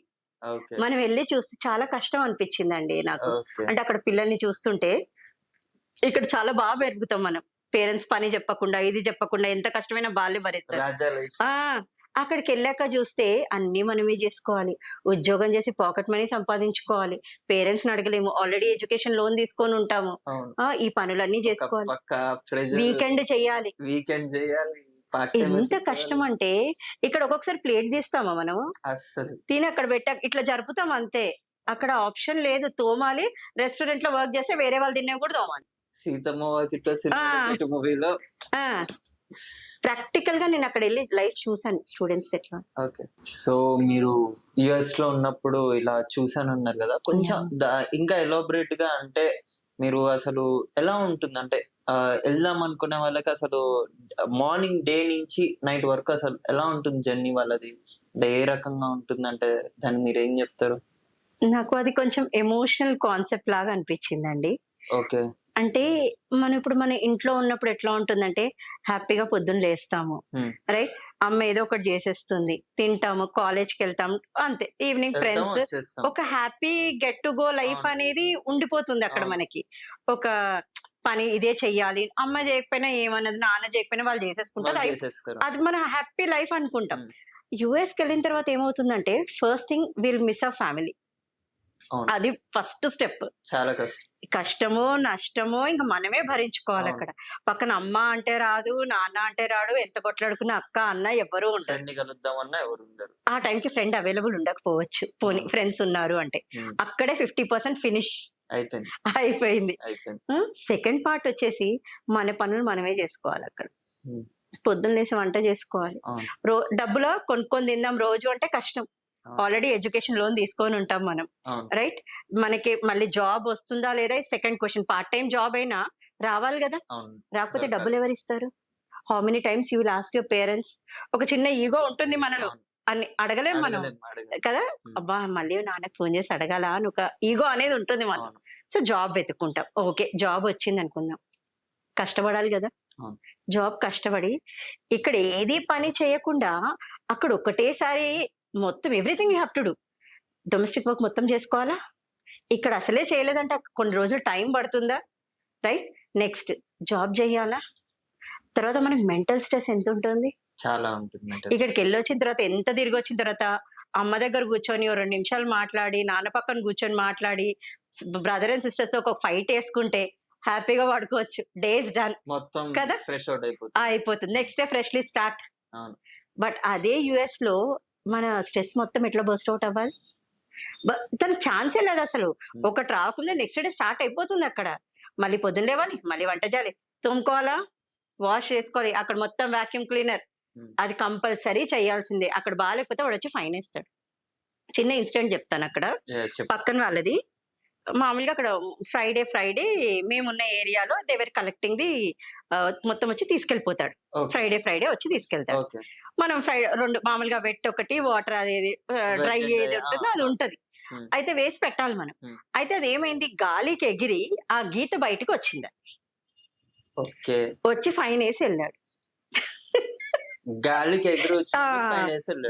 మనం వెళ్ళి చూస్తే చాలా కష్టం అనిపించిందండి నాకు. అంటే అక్కడ పిల్లల్ని చూస్తుంటే, ఇక్కడ చాలా బాగా పెరుగుతాం మనం. పేరెంట్స్ పని చెప్పకుండా, ఇది చెప్పకుండా, ఎంత కష్టమైనా బాల్య భరిస్తారు. అక్కడికి వెళ్ళాక చూస్తే అన్ని మనమే చేసుకోవాలి. ఉద్యోగం చేసి పాకెట్ మనీ సంపాదించుకోవాలి. పేరెంట్స్ అడగలేము, ఆల్రెడీ ఎడ్యుకేషన్ లోన్ తీసుకొని ఉంటాము. అవును. ఈ పనులన్నీ చేసుకోవాలి. పక్క ప్రెజర్, వీకెండ్ చెయ్యాలి. వీకెండ్ చేయాలి, పార్ట్ టైం ఎంత కష్టం అంటే ఇక్కడ ఒక్కొక్కసారి ప్లేట్ తీస్తామా మనం, అస్సలు తిని అక్కడ పెట్టా ఇట్లా జరుపుతాం అంతే. అక్కడ ఆప్షన్ లేదు, తోమాలి. రెస్టారెంట్ లో వర్క్ చేస్తే వేరే వాళ్ళు తినేవి కూడా తోమాలి. సీతమ్మ వాకిట్లో సినిమా మూవీలో. ప్రాక్టికల్ గా నేను అక్కడ వెళ్ళి లైఫ్ చూసాను స్టూడెంట్స్ ఎట్లా. ఓకే, సో మీరు యుఎస్ లో ఉన్నప్పుడు ఇలా చూసాను అన్నారు కదా, కొంచెం ఇంకా ఎలాబరేట్ గా అంటే మీరు అసలు ఎలా ఉంటుంది అంటే వెళ్దాం అనుకునే వాళ్ళకి అసలు మార్నింగ్ డే నుంచి నైట్ వరకు అసలు ఎలా ఉంటుంది జర్నీ వాళ్ళది, అంటే ఏ రకంగా ఉంటుంది అంటే దాన్ని మీరు ఏం చెప్తారు? నాకు అది కొంచెం ఎమోషనల్ కాన్సెప్ట్ లాగా అనిపించిందండి. ఓకే, అంటే మనం ఇప్పుడు మన ఇంట్లో ఉన్నప్పుడు ఎట్లా ఉంటుందంటే హ్యాపీగా పొద్దున్న లేస్తాము, రైట్, అమ్మ ఏదో ఒకటి చేసేస్తుంది, తింటాము, కాలేజ్కి వెళ్తాము, అంతే. ఈవినింగ్ ఫ్రెండ్స్, ఒక happy get to go life అనేది ఉండిపోతుంది అక్కడ మనకి. ఒక పని ఇదే చెయ్యాలి, అమ్మ చేయకపోయినా ఏమన్నది, నాన్న చేయకపోయినా వాళ్ళు చేసేసుకుంటారు, అది మన హ్యాపీ లైఫ్ అనుకుంటాం. యుఎస్ కి వెళ్ళిన తర్వాత ఏమవుతుందంటే first thing will miss a family. అది ఫస్ట్ స్టెప్. చాలా కష్టమో నష్టమో ఇంకా మనమే భరించుకోవాలి. అక్కడ పక్కన అమ్మ అంటే రాదు, నాన్న అంటే రాడు, ఎంత కొట్లాడుకున్న అక్క అన్న ఎవరు ఉండరు. ఆ టైంకి ఫ్రెండ్ అవైలబుల్ ఉండకపోవచ్చు, పోనీ ఫ్రెండ్స్ ఉన్నారు అంటే అక్కడే 50% ఫినిష్ అయిపోయింది. సెకండ్ పార్ట్ వచ్చేసి మన పనులు మనమే చేసుకోవాలి. అక్కడ పొద్దున్న లేసి వంట చేసుకోవాలి, డబ్బులో కొనుక్కొని తిందాం రోజు అంటే కష్టం. ఆల్రెడీ ఎడ్యుకేషన్ లోన్ తీసుకొని ఉంటాం మనం, రైట్. మనకి మళ్ళీ జాబ్ వస్తుందా లేదా second question. Part time job అయినా రావాలి కదా, రాకపోతే డబ్బులు ఎవరు ఇస్తారు? How many times you will ask your parents? ఒక చిన్న ఈగో ఉంటుంది మనలో, అన్ని అడగలేం మనం కదా. అబ్బా మళ్ళీ నాన్నకు ఫోన్ చేసి అడగాల అని ఒక ఈగో అనేది ఉంటుంది మనం. సో జాబ్ వెతుక్కుంటాం. ఓకే, జాబ్ వచ్చింది అనుకుందాం, కష్టపడాలి కదా. జాబ్ కష్టపడి ఇక్కడ ఏది పని చేయకుండా అక్కడ ఒకటేసారి మొత్తం everything you have to do. Domestic work మొత్తం చేసుకోవాలా? ఇక్కడ అసలే చేయలేదంటే కొన్ని రోజులు టైం పడుతుందా, రైట్. నెక్స్ట్ జాబ్ చేయాలా, తర్వాత మనకి మెంటల్ స్ట్రెస్ ఎంత ఉంటుంది, చాలా ఉంటుంది. ఇక్కడికి వెళ్ళి వచ్చిన తర్వాత ఎంత తిరిగి వచ్చిన తర్వాత అమ్మ దగ్గర కూర్చొని 2 నిమిషాలు మాట్లాడి, నాన్న పక్కన కూర్చొని మాట్లాడి, బ్రదర్ అండ్ సిస్టర్స్ ఒక ఫైట్ వేసుకుంటే హ్యాపీగా పడుకోవచ్చు. డేస్ డన్ కదా, ఫ్రెష్ అవుట్ అయిపోతుంది. Next day freshly start. But అదే యుఎస్ లో మన స్ట్రెస్ మొత్తం ఎట్లా బర్స్ట్ అవుట్ అవ్వాలి? తనకు ఛాన్సే లేదు అసలు. ఒకటి రాకుండా నెక్స్ట్ డే స్టార్ట్ అయిపోతుంది అక్కడ. మళ్ళీ పొద్దున్న లేవాలి, మళ్ళీ వంట చేయాలి, తుమ్ముకోవాలా, వాష్ చేసుకోవాలి. అక్కడ మొత్తం వాక్యూమ్ క్లీనర్, అది కంపల్సరీ చేయాల్సిందే. అక్కడ బాగాలేకపోతే వాడు వచ్చి ఫైన్ వేస్తాడు. చిన్న ఇన్సిడెంట్ చెప్తాను. అక్కడ పక్కన వాళ్ళది మామూలుగా అక్కడ ఫ్రైడే మేమున్న ఏరియాలో దేవర్ కలెక్టింగ్ ది మొత్తం వచ్చి తీసుకెళ్లిపోతాడు. ఫ్రైడే వచ్చి తీసుకెళ్తాడు. మనం ఫ్రైడే 2 మామూలుగా వెట్ ఒకటి, వాటర్ అనేది డ్రై ఏది ఉంటుందో అది ఉంటది, అయితే వేసి పెట్టాలి మనం. అయితే అది ఏమైంది, గాలికి ఎగిరి ఆ గీత బయటకు వచ్చింది. వచ్చి ఫైన్ వేసి వెళ్ళాడు. గాలికి ఎదురు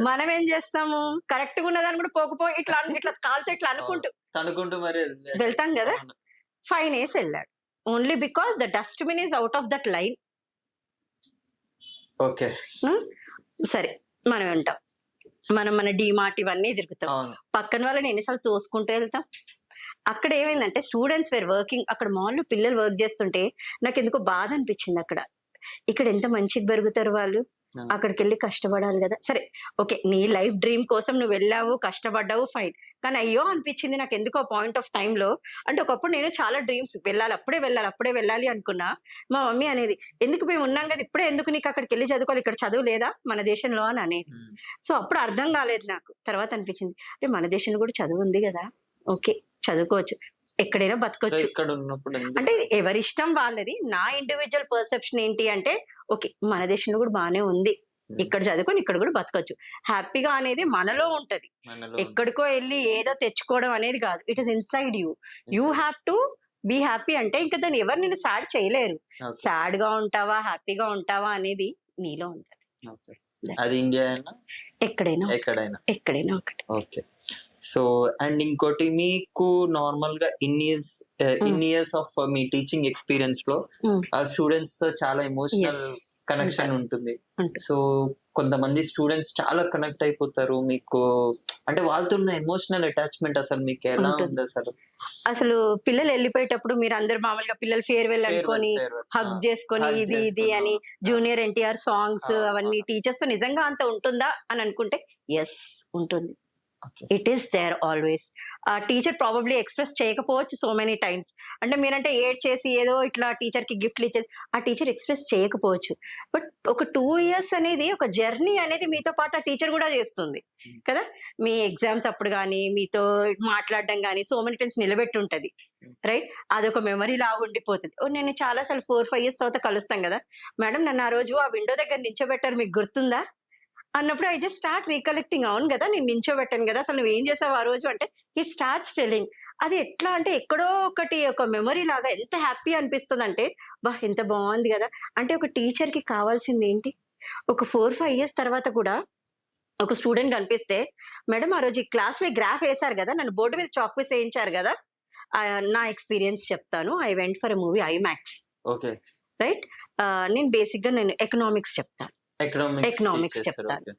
మనం ఏం చేస్తాము, కరెక్ట్ గా ఉన్నదాన్ని కూడా పోకపోయి ఇట్లా కాలుతో ఇట్లా అనుకుంటూ మరి వెళ్తాం కదా. ఫైన్ వేసి వెళ్ళాడు only because the dustbin is out of that line. Okay, సరే మనం ఉంటాం, మన డిమార్ట్ ఇవన్నీ తిరుగుతాం, పక్కన వాళ్ళని ఎన్నిసార్లు తోసుకుంటూ వెళ్తాం. అక్కడ ఏమైందంటే స్టూడెంట్స్ వేర్ వర్కింగ్, అక్కడ మాల్లో పిల్లలు వర్క్ చేస్తుంటే నాకు ఎందుకో బాధ అనిపించింది. అక్కడ ఇక్కడ ఎంత మంచిగా పెరుగుతారు వాళ్ళు, అక్కడికి వెళ్ళి కష్టపడాలి కదా. సరే ఓకే, నీ లైఫ్ డ్రీమ్ కోసం నువ్వు వెళ్ళావు, కష్టపడ్డావు, ఫైన్. కానీ అయ్యో అనిపించింది నాకు ఎందుకో పాయింట్ ఆఫ్ టైమ్ లో. అంటే ఒకప్పుడు నేను చాలా డ్రీమ్స్, అప్పుడే వెళ్ళాలి అనుకున్నా. మా మమ్మీ అనేది, ఎందుకు మేము ఉన్నాం కదా ఇప్పుడే, ఎందుకు నీకు అక్కడికి వెళ్ళి చదువుకోవాలి, ఇక్కడ చదువు లేదా మన దేశంలో అని అనేది. సో అప్పుడు అర్థం కాలేదు నాకు. తర్వాత అనిపించింది, అంటే మన దేశంలో కూడా చదువు ఉంది కదా, ఓకే చదువుకోవచ్చు, ఎక్కడైనా బతకొచ్చు. అంటే ఎవరి ఇష్టం వాళ్ళది. నా ఇండివిజువల్ పర్సెప్షన్ ఏంటి అంటే, ఓకే మన దేశంలో కూడా బాగానే ఉంది, ఇక్కడ చదువుకొని ఇక్కడ కూడా బతకొచ్చు, హ్యాపీగా అనేది మనలో ఉంటది. ఎక్కడికో వెళ్ళి ఏదో తెచ్చుకోవడం అనేది కాదు. It is inside you have to be happy. అంటే ఇంకా దాన్ని ఎవరు నేను సాడ్ చేయలేరు. సాడ్ గా ఉంటావా హ్యాపీగా ఉంటావా అనేది నీలో ఉంటది. అది ఇండియా ఎక్కడైనా ఒకటి. ఓకే. సో అండ్ ఇంకోటి మీకు నార్మల్ గా in years of me teaching experience లో ఆ స్టూడెంట్స్ తో చాలా ఎమోషనల్ Yes, కనెక్షన్ ఉంటుంది. ఉంటుంది. సో కొంతమంది స్టూడెంట్స్ చాలా కనెక్ట్ అయిపోతారు మీకు, అంటే వాళ్ళతో ఉన్న ఎమోషనల్ అటాచ్మెంట్ అసలు మీకు ఎలా ఉంటుంది. ఉంది అసలు? అసలు పిల్లలు వెళ్ళిపోయేటప్పుడు మీరు అందరు మామూలుగా పిల్లలు ఫేర్వెల్ అనుకొని Farewell. హగ్ చేసుకొని Hug ఇది చేసుకున్నాం. అని జూనియర్ ఎన్టీఆర్ సాంగ్స్ ఆ, అవన్నీ టీచర్స్ తో నిజంగా అంత ఉంటుందా అని అనుకుంటే ఎస్ ఉంటుంది. Okay. It is there always. ఆ టీచర్ ప్రాబబ్లీ ఎక్స్ప్రెస్ చేయకపోవచ్చు సో మెనీ టైమ్స్. అంటే మీరంటే ఏడ్ చేసి ఏదో ఇట్లా టీచర్ కి గిఫ్ట్లు ఇచ్చేసి ఆ టీచర్ ఎక్స్ప్రెస్ చేయకపోవచ్చు. బట్ ఒక 2 years అనేది ఒక జర్నీ అనేది మీతో పాటు ఆ టీచర్ కూడా చేస్తుంది కదా. మీ ఎగ్జామ్స్ అప్పుడు కానీ మీతో మాట్లాడడం కానీ సో మెనీ టైమ్స్ నిలబెట్టి ఉంటది రైట్. అదొక మెమరీ లాగా ఉండిపోతుంది. నేను చాలా సార్లు 4-5 years తర్వాత కలుస్తాం కదా, మేడం నన్ను ఆ రోజు ఆ విండో దగ్గర నించోబెట్టారు మీకు గుర్తుందా అన్నప్పుడు ఐ జస్ట్ స్టార్ట్ రీకలెక్టింగ్. అవును కదా నేను నించోబెట్టాను కదా, అసలు నువ్వు ఏం చేసావు ఆ రోజు అంటే ఈ స్టార్ట్స్ టెలింగ్. అది ఎట్లా అంటే ఎక్కడో ఒకటి ఒక మెమరీ లాగా ఎంత హ్యాపీ అనిపిస్తుంది అంటే బా ఎంత బాగుంది కదా. అంటే ఒక టీచర్ కి కావాల్సింది ఏంటి, ఒక 4-5 years తర్వాత కూడా ఒక స్టూడెంట్ కనిపిస్తే మేడం ఆ రోజు ఈ క్లాస్ లో గ్రాఫ్ వేశారు కదా, నన్ను బోర్డు మీద చాక్ పీస్ వేయించారు కదా. నా ఎక్స్పీరియన్స్ చెప్తాను. I went for a movie IMAX okay. Right. నేను బేసిక్ గా నేను ఎకనామిక్స్ చెప్తాను. ఎకనామిక్స్ చెప్తాను.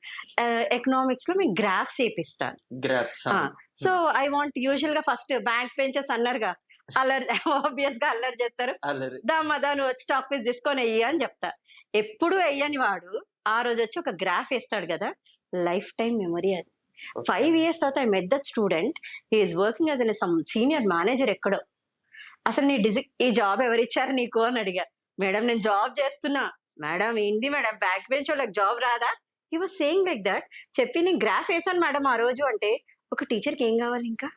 ఎకనామిక్స్ లో మేము గ్రాఫ్స్ వేపిస్తాను. Graphs. So I want usual గా ఫస్ట్ బ్యాంక్ బెంచెస్ అన్నారుగా అల్లరి ఆబ్వియస్ గా అల్లరి చేస్తారు. దాని నువ్వు వచ్చి చాక్ పీస్ తీసుకొని వెయ్యి అని చెప్తా. ఎప్పుడు వెయ్యని వాడు ఆ రోజు వచ్చి ఒక గ్రాఫ్ వేస్తాడు కదా, లైఫ్ టైం మెమరీ అది. 5 years తర్వాత I met that student, he is working as some senior manager ఎక్కడో. అసలు ఈ జాబ్ ఎవరిచ్చారు నీకు అని అడిగా. మేడం నేను జాబ్ చేస్తున్నా. మేడం ఏంది మేడం బ్యాక్ బెంచ్ వాళ్ళకి జాబ్ రాదా? He was saying like that. చెప్పి నేను గ్రాఫ్ వేసాను మేడం ఆ రోజు అంటే ఒక టీచర్కి ఏం కావాలి ఇంకా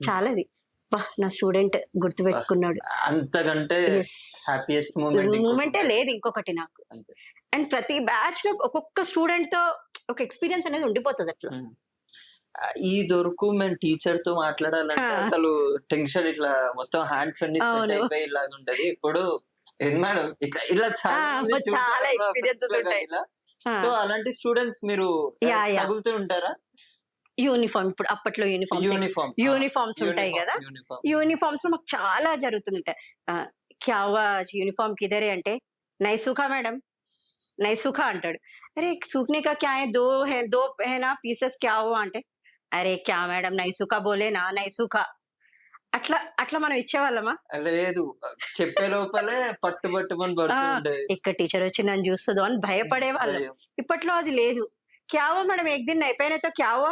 చాలాది. బా నా స్టూడెంట్ గుర్తు పెట్టుకున్నాడు. అంతకంటే హ్యాపీయెస్ట్ మూమెంటే లేదు ఇంకొకటి నాకు. అండ్ ప్రతి బ్యాచ్ లో ఒక్కొక్క స్టూడెంట్ తో ఒక ఎక్స్పీరియన్స్ అనేది ఉండిపోతుంది అట్లా. ఈ దొరకు మేము టీచర్ తో మాట్లాడాలంటే అసలు టెన్షన్ ఇట్లా మొత్తం హ్యాండ్స్ అన్ని స్వెట్ అయిపోయి ఇలాగా ఉంటది. ఇప్పుడు మేడం ఇలా చాలా ఎక్స్పీరియన్సెస్ ఉంటాయి. సో అలాంటి స్టూడెంట్స్ మీరు తగులుతూ ఉంటారా? యూనిఫామ్ ఇప్పుడు అప్పట్లో యూనిఫామ్స్ ఉంటాయి కదా, యూనిఫామ్స్ లో మాకు చాలా జరుగుతుంటాయి. క్యావా యూనిఫామ్ కిదరే అంటే నైసుఖా మేడం నైసుఖా అంటాడు. అరే సూఖనే కా క్యా దో హే నా పీసెస్ క్యా హో అంటే అరే క్యా మేడం నైసుఖా బోలే నా నైసుఖా. అట్లా మనం ఇచ్చేవాళ్ళమా? లేదు, చెప్పే లోపలే పట్టుమని పడుతుండే. ఇక్కడ టీచర్ వచ్చి నన్ను చూస్తుందో అని భయపడే వాళ్ళం. ఇప్పట్లో అది లేదు. క్యావో మేడం ఎక్ దిన్ అయిపోయినాతో క్యావో.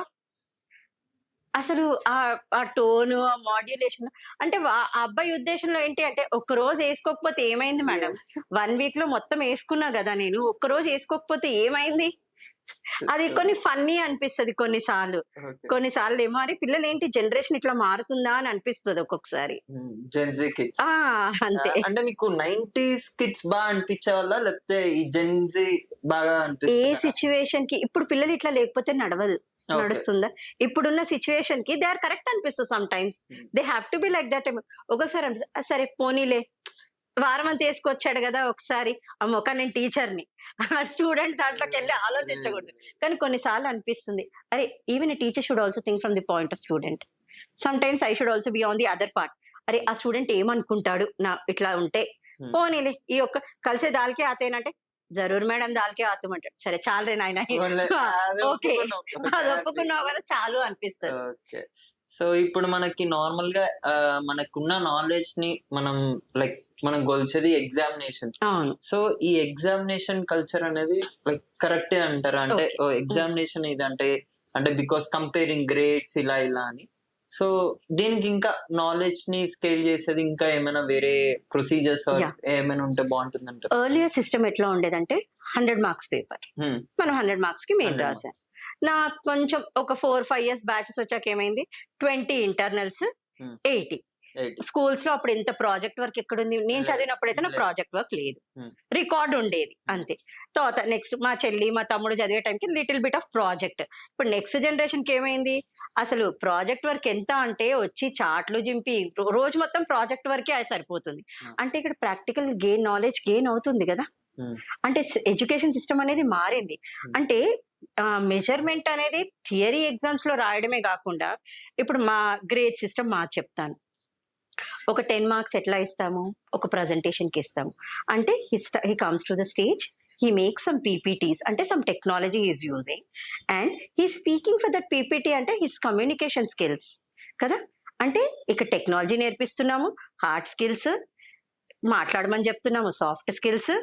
అసలు ఆ టోను ఆ మాడ్యులేషన్ అంటే ఆ అబ్బాయి ఉద్దేశంలో ఏంటి అంటే ఒక్క రోజు వేసుకోకపోతే ఏమైంది మేడం, 1 week లో మొత్తం వేసుకున్నా కదా నేను, ఒక్క రోజు వేసుకోకపోతే ఏమైంది. అది కొన్ని ఫన్నీ అనిపిస్తుంది కొన్నిసార్లు ఏమో అరే పిల్లలు ఏంటి జనరేషన్ ఇట్లా మారుతుందా అని అనిపిస్తుంది ఒక్కొక్కసారి. అంతే. అంటే మీకు 90s కిడ్స్ బాగా అనిపించే వాళ్ళ లేకపోతే ఈ జెన్జీ బాగా అనిపిస్తుంది? ఏ సిచ్యువేషన్ కి ఇప్పుడు పిల్లలు ఇట్లా లేకపోతే నడుస్తుందా? ఇప్పుడున్న సిచ్యువేషన్ కి దే ఆర్ కరెక్ట్ అనిపిస్తుంది. Some times they have to be like that. ఒకసారి సరే పోనీలే వారం అంతా వేసుకొచ్చాడు కదా ఒకసారి ఒక నేను టీచర్ని స్టూడెంట్ దాంట్లోకి వెళ్ళి ఆలోచించకూడదు. కానీ కొన్నిసార్లు అనిపిస్తుంది అరే even a teacher should also think from the point of student. Some times I should also be on the other part. అరే ఆ స్టూడెంట్ ఏమనుకుంటాడు నా ఇట్లా ఉంటే, పోనీలే ఈ ఒక్క కలిసే దాల్కే ఆతేనంటే జరూర్ మేడం దాల్కే ఆతమంటాడు. సరే చాలరే నాయన ఓకే అది ఒప్పుకున్నావు కదా చాలు అనిపిస్తుంది. సో ఇప్పుడు మనకి నార్మల్ గా మనకున్న నాలెడ్జ్ ని మనం గొలిచేది ఎగ్జామినేషన్స్. సో ఈ ఎగ్జామినేషన్ కల్చర్ అనేది కరెక్టే అంటారా? అంటే ఎగ్జామినేషన్ ఇది అంటే బికాస్ కంపేరింగ్ గ్రేడ్స్ ఇలా అని. సో దీనికి ఇంకా నాలెడ్జ్ ని స్కేల్ చేసేది ఇంకా ఏమైనా వేరే ప్రొసీజర్స్ ఏమైనా ఉంటే బాగుంటుంది అంటారు? ఎర్లియర్ సిస్టమ్ ఎట్లా ఉండేదంటే 100 marks పేపర్, మనం 100 marks కి మెయిన్ రాసాం. నాకు కొంచెం ఒక 4-5 years బ్యాచెస్ వచ్చాక ఏమైంది 20 ఇంటర్నల్స్ 80. స్కూల్స్ లో అప్పుడు ఎంత ప్రాజెక్ట్ వర్క్ ఎక్కడుంది, నేను చదివినప్పుడైతే నా ప్రాజెక్ట్ వర్క్ లేదు, రికార్డ్ ఉండేది అంతే. తర్వాత నెక్స్ట్ మా చెల్లి మా తమ్ముడు చదివే టైంకి లిటిల్ బిట్ ఆఫ్ ప్రాజెక్ట్. ఇప్పుడు నెక్స్ట్ జనరేషన్ కి ఏమైంది అసలు ప్రాజెక్ట్ వర్క్ ఎంత అంటే వచ్చి చాట్లు జింపి రోజు మొత్తం ప్రాజెక్ట్ వర్కే అది సరిపోతుంది. అంటే ఇక్కడ ప్రాక్టికల్ నాలెడ్జ్ గెయిన్ అవుతుంది కదా. అంటే ఎడ్యుకేషన్ సిస్టమ్ అనేది మారింది. అంటే మెజర్మెంట్ అనేది థియరీ ఎగ్జామ్స్ లో రాయడమే కాకుండా ఇప్పుడు మా గ్రేడ్ సిస్టమ్ చెప్తాను. ఒక 10 మార్క్స్ ఎట్లా ఇస్తాము, ఒక presentation కి ఇస్తాము. అంటే he comes to the stage, he makes some PPTs, అంటే some technology he is using, and he is speaking for that PPT అంటే his communication skills కదా. అంటే ఇక్కడ టెక్నాలజీ నేర్పిస్తున్నాము, హార్డ్ స్కిల్స్ మాట్లాడమని చెప్తున్నాము, సాఫ్ట్ స్కిల్స్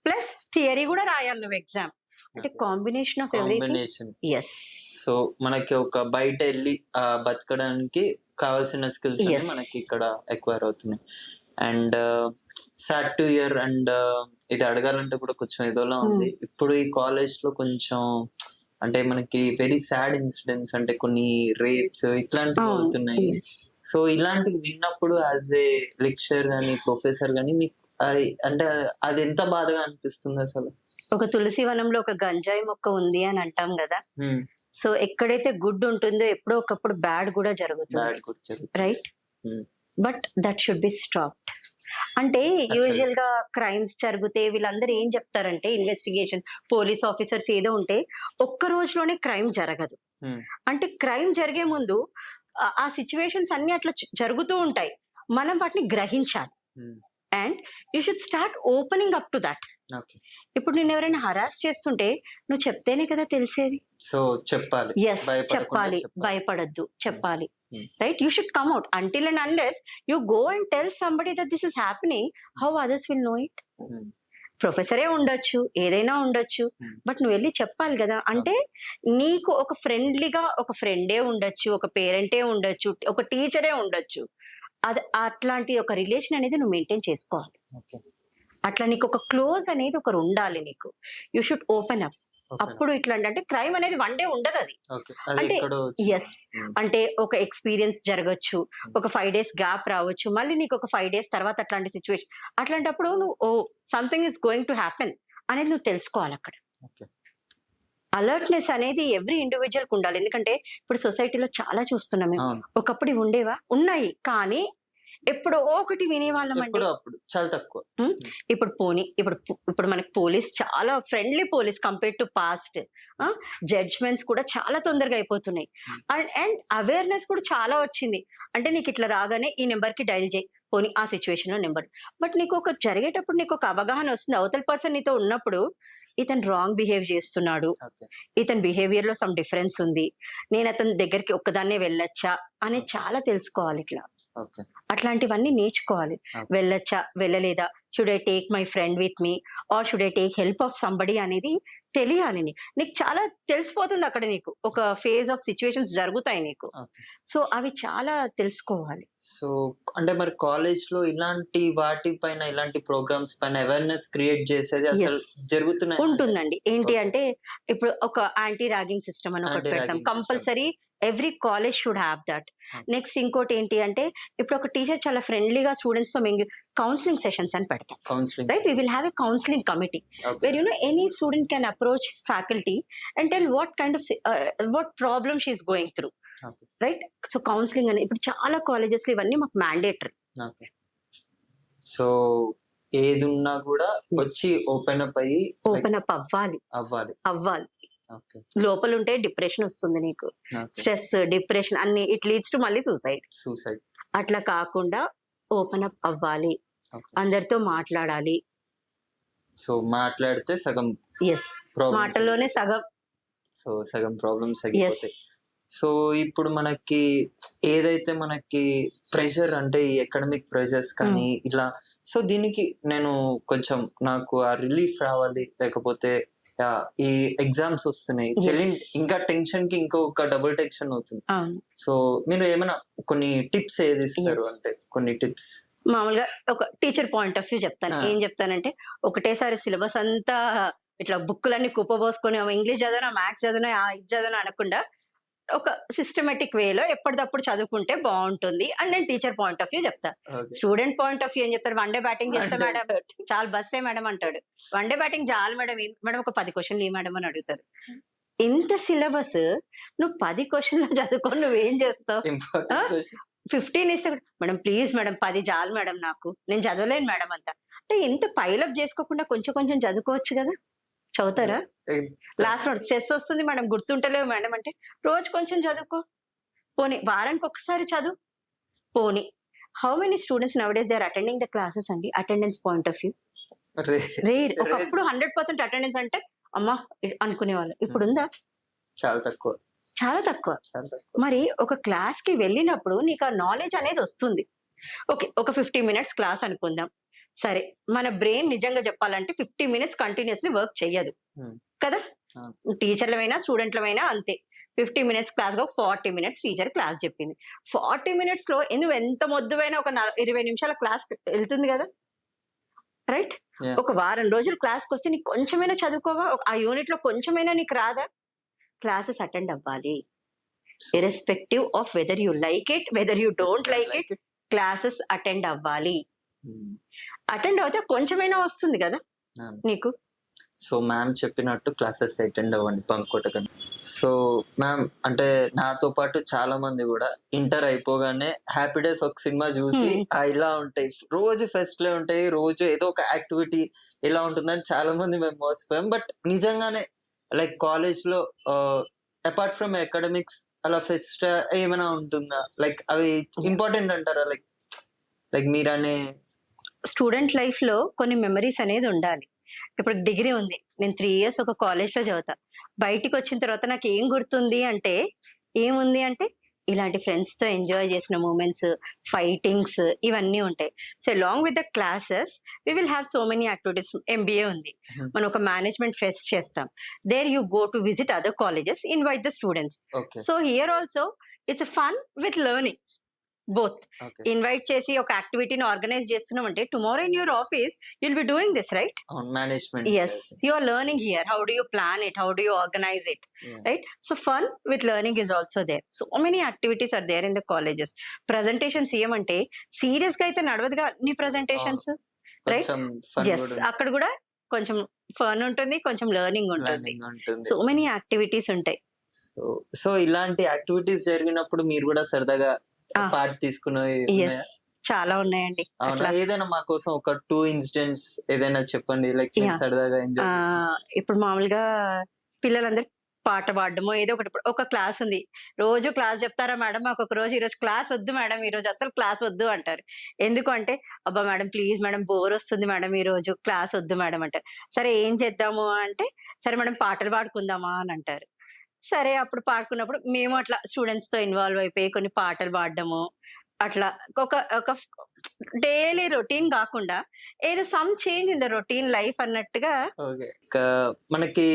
ప్లస్ థియరీ కూడా రాయాలి నువ్వు ఎగ్జామ్. అంటే combination of everything. Combination. Yes. So మనకి ఒక బయట వెళ్ళి బతకడానికి కావాల్సిన స్కిల్స్ Yes. మనకి ఇక్కడ ఎక్వైర్ అవుతున్నాయి. And sad to year, and ఇది అడగాలంటే కూడా కొంచెం ఏదోలా ఉంది. ఇప్పుడు ఈ కాలేజ్ లో కొంచెం అంటే మనకి వెరీ సాడ్ ఇన్సిడెంట్స్, అంటే కొన్ని రేప్స్ ఇట్లాంటివి అవుతున్నాయి. సో ఇలాంటివి విన్నప్పుడు యాజ్ ఏ లెక్చర్ గానీ ప్రొఫెసర్ గానీ మీకు అంటే అది ఎంత బాధగా అనిపిస్తుంది అసలు? ఒక తులసి వనంలో ఒక గంజాయి మొక్క ఉంది అని అంటాం కదా. సో ఎక్కడైతే గుడ్ ఉంటుందో ఎప్పుడో ఒకప్పుడు బ్యాడ్ కూడా జరుగుతుంది, right? But that should be stopped. అంటే యూజువల్ గా క్రైమ్స్ జరిగితే వీళ్ళందరూ ఏం చెప్తారంటే, ఇన్వెస్టిగేషన్ పోలీస్ ఆఫీసర్స్ ఏదో ఉంటే ఒక్క రోజులోనే క్రైమ్ జరగదు. అంటే క్రైమ్ జరిగే ముందు ఆ సిచ్యువేషన్స్ అన్ని అట్లా జరుగుతూ ఉంటాయి, మనం వాటిని గ్రహించాలి. And you should start opening up to that. ఇప్పుడు నేను ఎవరైనా హరాస్ చేస్తుంటే నువ్వు చెప్తేనే కదా తెలిసేది. సో చెప్పాలి, ఎస్ చెప్పాలి, భయపడద్దు, చెప్పాలి, right? You should come out. Until and unless you go and tell somebody that this is happening, how others will know it? ప్రొఫెసరే ఉండొచ్చు, ఏదైనా ఉండొచ్చు, బట్ నువ్వు వెళ్ళి చెప్పాలి కదా. అంటే నీకు ఒక ఫ్రెండ్లీగా ఒక ఫ్రెండే ఉండొచ్చు, ఒక పేరెంటే ఉండొచ్చు, ఒక టీచరే ఉండొచ్చు. అది అట్లాంటి ఒక రిలేషన్ అనేది నువ్వు మెయింటైన్ చేసుకోవాలి. అట్లా నీకు ఒక క్లోజ్ అనేది ఒకరు ఉండాలి నీకు. You should open up. అప్పుడు ఇట్లా అంటే క్రైమ్ అనేది వన్ డే ఉండదు. అది అంటే ఎస్, అంటే ఒక ఎక్స్పీరియన్స్ జరగచ్చు, ఒక 5 days గ్యాప్ రావచ్చు, మళ్ళీ నీకు ఒక 5 days తర్వాత అట్లాంటి సిచ్యువేషన్, అట్లాంటప్పుడు నువ్వు ఓ something is going to happen అనేది నువ్వు తెలుసుకోవాలి. అక్కడ అలర్ట్నెస్ అనేది ఎవ్రీ ఇండివిజువల్ కు ఉండాలి. ఎందుకంటే ఇప్పుడు సొసైటీలో చాలా చూస్తున్నాం మేము. ఒకప్పుడు ఇవి ఉండేవా? ఉన్నాయి, కానీ ఎప్పుడో ఒకటి వినేవాళ్ళం అండి, చాలా తక్కువ. ఇప్పుడు మనకి పోలీస్ చాలా friendly police compare to past. Judgements కూడా చాలా తొందరగా అయిపోతున్నాయి. అండ్ అవేర్నెస్ కూడా చాలా వచ్చింది. అంటే నీకు ఇట్లా రాగానే ఈ నెంబర్ కి డైల్ చేయి, పోనీ ఆ సిచ్యువేషన్ లో నెంబర్. బట్ నీకు ఒక జరిగేటప్పుడు నీకు ఒక అవగాహన వస్తుంది, అవతల పర్సన్ నీతో ఉన్నప్పుడు ఇతను రాంగ్ బిహేవ్ చేస్తున్నాడు, ఇతని బిహేవియర్ లో సమ్ డిఫరెన్స్ ఉంది, నేను అతని దగ్గరికి ఒక్కదాన్నే వెళ్ళొచ్చా అనేది చాలా తెలుసుకోవాలి. ఇట్లా అట్లాంటివన్నీ నేర్చుకోవాలి. వెళ్ళొచ్చా, వెళ్ళలేదా, should I take my friend with me or should I take help of somebody అనేది తెలియాలి. నీకు చాలా తెలిసిపోతుంది అక్కడ, నీకు ఒక ఫేజ్ ఆఫ్ సిచ్యువేషన్స్ జరుగుతాయి నీకు. సో అవి చాలా తెలుసుకోవాలి. సో అంటే మరి కాలేజ్ లో ఇలాంటి వాటి పైన, ఇలాంటి ప్రోగ్రామ్స్ పైన అవేర్నెస్ క్రియేట్ చేసేది అసలు జరుగుతున్నాయి ఉంటుందండి. ఏంటి అంటే ఇప్పుడు ఒక యాంటీ ర్యాగింగ్ సిస్టమ్ అని ఒకటి పెడతాం, compulsory every college should have that. Next ఇంకోటి ఏంటి అంటే, ఇప్పుడు ఒక టీచర్ చాలా ఫ్రెండ్లీగా స్టూడెంట్స్ తో కౌన్సిలింగ్ సెషన్స్ అని పెడతాం, right? We will have a counselling committee where any student can approach faculty and tell what kind of what problem she is going through, right? So counselling అని ఇప్పుడు చాలా colleges లో ఇవన్నీ మాకు mandatory. So ఏది ఉన్నా కూడా వచ్చి ఓపెన్ అప్ అవ్వాలి. లోపల ఉంటే డిప్రెషన్ వస్తుంది నీకు, స్ట్రెస్, డిప్రెషన్ అన్ని, ఇట్ లీడ్స్ టు మళ్ళీ సూసైడ్. అట్లా కాకుండా ఓపెన్ అప్ అవ్వాలి, అందరితో మాట్లాడాలి. సో మాట్లాడితే సగం, మాటల్లోనే సగం ప్రాబ్లమ్స్ అయిపోతాయి. సో ఇప్పుడు మనకి ఏదైతే మనకి ప్రెషర్, అంటే ఈ ఎకడమిక్ ప్రెషర్స్ కానీ ఇలా, సో దీనికి నేను కొంచెం నాకు ఆ రిలీఫ్ రావాలి, లేకపోతే ఈ ఎగ్జామ్స్ వస్తున్నాయి, ఇంకా టెన్షన్ కి ఇంకొక డబుల్ టెన్షన్ అవుతుంది. సో మీరు ఏమైనా కొన్ని టిప్స్ ఏది ఇస్తారు? అంటే కొన్ని టిప్స్ మామూలుగా ఒక టీచర్ పాయింట్ ఆఫ్ వ్యూ చెప్తాను. ఏం చెప్తానంటే, ఒకటేసారి సిలబస్ అంతా ఇట్లా బుక్కులన్నీ కుప్పబోసుకొని ఇంగ్లీష్ చదివినా, మ్యాథ్స్ చదివినా, ఇది చదివినా అనకుండా ఒక సిస్టమేటిక్ వేలో ఎప్పటికప్పుడు చదువుకుంటే బాగుంటుంది అని నేను టీచర్ పాయింట్ ఆఫ్ వ్యూ చెప్తా. స్టూడెంట్ పాయింట్ ఆఫ్ వ్యూ ఏం చెప్తాడు? 1 day బ్యాటింగ్ చేస్తా మేడం, చాలా బస్సే మేడం అంటాడు. 1 day బ్యాటింగ్ చాలు మేడం, మేడం ఒక 10 questions మేడం అని అడుగుతారు. ఇంత సిలబస్ నువ్వు 10 questions చదువుకొని నువ్వేం చేస్తావు? 15 ఇస్తే మేడం ప్లీజ్ మేడం 10 చాలు మేడం, నాకు నేను చదవలేను మేడం అంతా. అంటే ఇంత పైలప్ చేసుకోకుండా కొంచెం చదువుకోవచ్చు కదా. చదువుతారా? లాస్ట్ నోట్ స్ట్రెస్ వస్తుంది మేడం, గుర్తుంటలేవు మేడం అంటే రోజు కొంచెం చదువుకో, పోనీ వారానికి ఒకసారి చదువు, పోనీ. How many students nowadays they are attending the classes అండి? Attendance point of view rare. ఒకప్పుడు 100% అటెండెన్స్ అంటే అమ్మా అనుకునేవాళ్ళు, ఇప్పుడు ఉందా? చాలా తక్కువ. చాలా తక్కువ. మరి ఒక క్లాస్ కి వెళ్ళినప్పుడు నీకు ఆ నాలెడ్జ్ అనేది వస్తుంది. ఓకే, ఒక 50 minutes క్లాస్ అనుకుందాం. సరే, మన బ్రెయిన్ నిజంగా చెప్పాలంటే 50 minutes కంటిన్యూస్లీ వర్క్ చెయ్యదు కదా. టీచర్లమైనా స్టూడెంట్లమైనా అంతే. 50 minutes క్లాస్ గా 40 minutes టీచర్ క్లాస్ చెప్పింది. 40 minutes లో నువ్వు ఎంత మొద్దువైనా ఒక 20 నిమిషాల క్లాస్ వెళ్తుంది కదా, రైట్? ఒక వారం రోజులు క్లాస్కి వస్తే నీకు కొంచెమైనా చదువుకోవా? ఆ యూనిట్ లో కొంచెమైనా నీకు రాదా? క్లాసెస్ అటెండ్ అవ్వాలి, irrespective of whether you like it, whether you don't like it. Classes attend అవ్వాలి. అటెండ్ అవుతే కొంచెమైనా వస్తుంది కదా నీకు. సో మ్యామ్ చెప్పినట్టు క్లాసెస్ అటెండ్ అవ్వండి, బంక్ కొట్టకండి. సో మ్యామ్ అంటే నాతో పాటు చాలా మంది కూడా ఇంటర్ అయిపోగానే హ్యాపీ డేస్ ఒక సినిమా చూసి ఇలా ఉంటాయి, రోజు ఫెస్ట్లే ఉంటాయి, రోజు ఏదో ఒక యాక్టివిటీ ఇలా ఉంటుందని చాలా మంది మేము మోసపోయాం. బట్ నిజంగానే లైక్ కాలేజ్ లో అపార్ట్ ఫ్రమ్ అకాడమిక్స్ అలా ఫెస్ట్ ఏమైనా ఉంటుందా? లైక్ అవి ఇంపార్టెంట్ అంటారా? లైక్ మీరనే స్టూడెంట్ లైఫ్ లో కొన్ని మెమరీస్ అనేది ఉండాలి. ఇప్పుడు డిగ్రీ ఉంది, నేను 3 years ఒక కాలేజ్ లో చదువుతా. బయటికి వచ్చిన తర్వాత నాకు ఏం గుర్తుంది అంటే, ఏముంది అంటే ఇలాంటి ఫ్రెండ్స్ తో ఎంజాయ్ చేసిన మూమెంట్స్, ఫైటింగ్స్, ఇవన్నీ ఉంటాయి. So along with the classes we will have so many activities. MBA ఉంది, మనం ఒక మేనేజ్మెంట్ ఫెస్ట్ చేస్తాం. There you go to visit other colleges, invite the students. So here also it's fun with learning both. Invite చేసి ఒక యాక్టివిటీని organise చేస్తున్నాం అంటే tomorrow in your office you'll be doing this, right? Management. Yes, you are learning here. How do you plan it? How do you organize it? Right? So fun with learning is also there. So many activities are there in the colleges. Presentations ఏమంటే serious గా అయితే నడవదుగా అన్ని presentations, right? Yes, అక్కడ కూడా కొంచెం fun ఉంటుంది, కొంచెం learning ఉంటుంది. సో మెనీ యాక్టివిటీస్ ఉంటాయి. సో ఇలాంటి యాక్టివిటీస్ జరిగినప్పుడు మీరు కూడా సరదాగా పార్ట్ తీసుకున్నవి చాలా ఉన్నాయండి. ఏదైనా మా కోసం ఒక 2 incidents ఏదైనా చెప్పండి, లైక్ సరదాగా ఎంజాయ్. ఇప్పుడు మామూలుగా పిల్లలందరూ పాట పాడడమో ఏదో ఒకటి. ఒక క్లాస్ ఉంది, రోజు క్లాస్ చెప్తారా మేడం? మాకు ఒక రోజు ఈరోజు క్లాస్ వద్దు మేడం, ఈ రోజు అసలు క్లాస్ వద్దు అంటారు. ఎందుకు అంటే అబ్బా మేడం ప్లీజ్ మేడం బోర్ వస్తుంది మేడం, ఈ రోజు క్లాస్ వద్దు మేడం అంటారు. సరే ఏం చేద్దాము అంటే, సరే మేడం పాటలు పాడుకుందామా అని అంటారు. సరే అప్పుడు పాడుకున్నప్పుడు మేము అట్లా స్టూడెంట్స్ తో ఇన్వాల్వ్ అయిపోయి కొన్ని పాటలు పాడడము, అట్లా ఒక డైలీ రొటీన్ కాకుండా ఏదో some change in the routine life అన్నట్టుగా. మనకి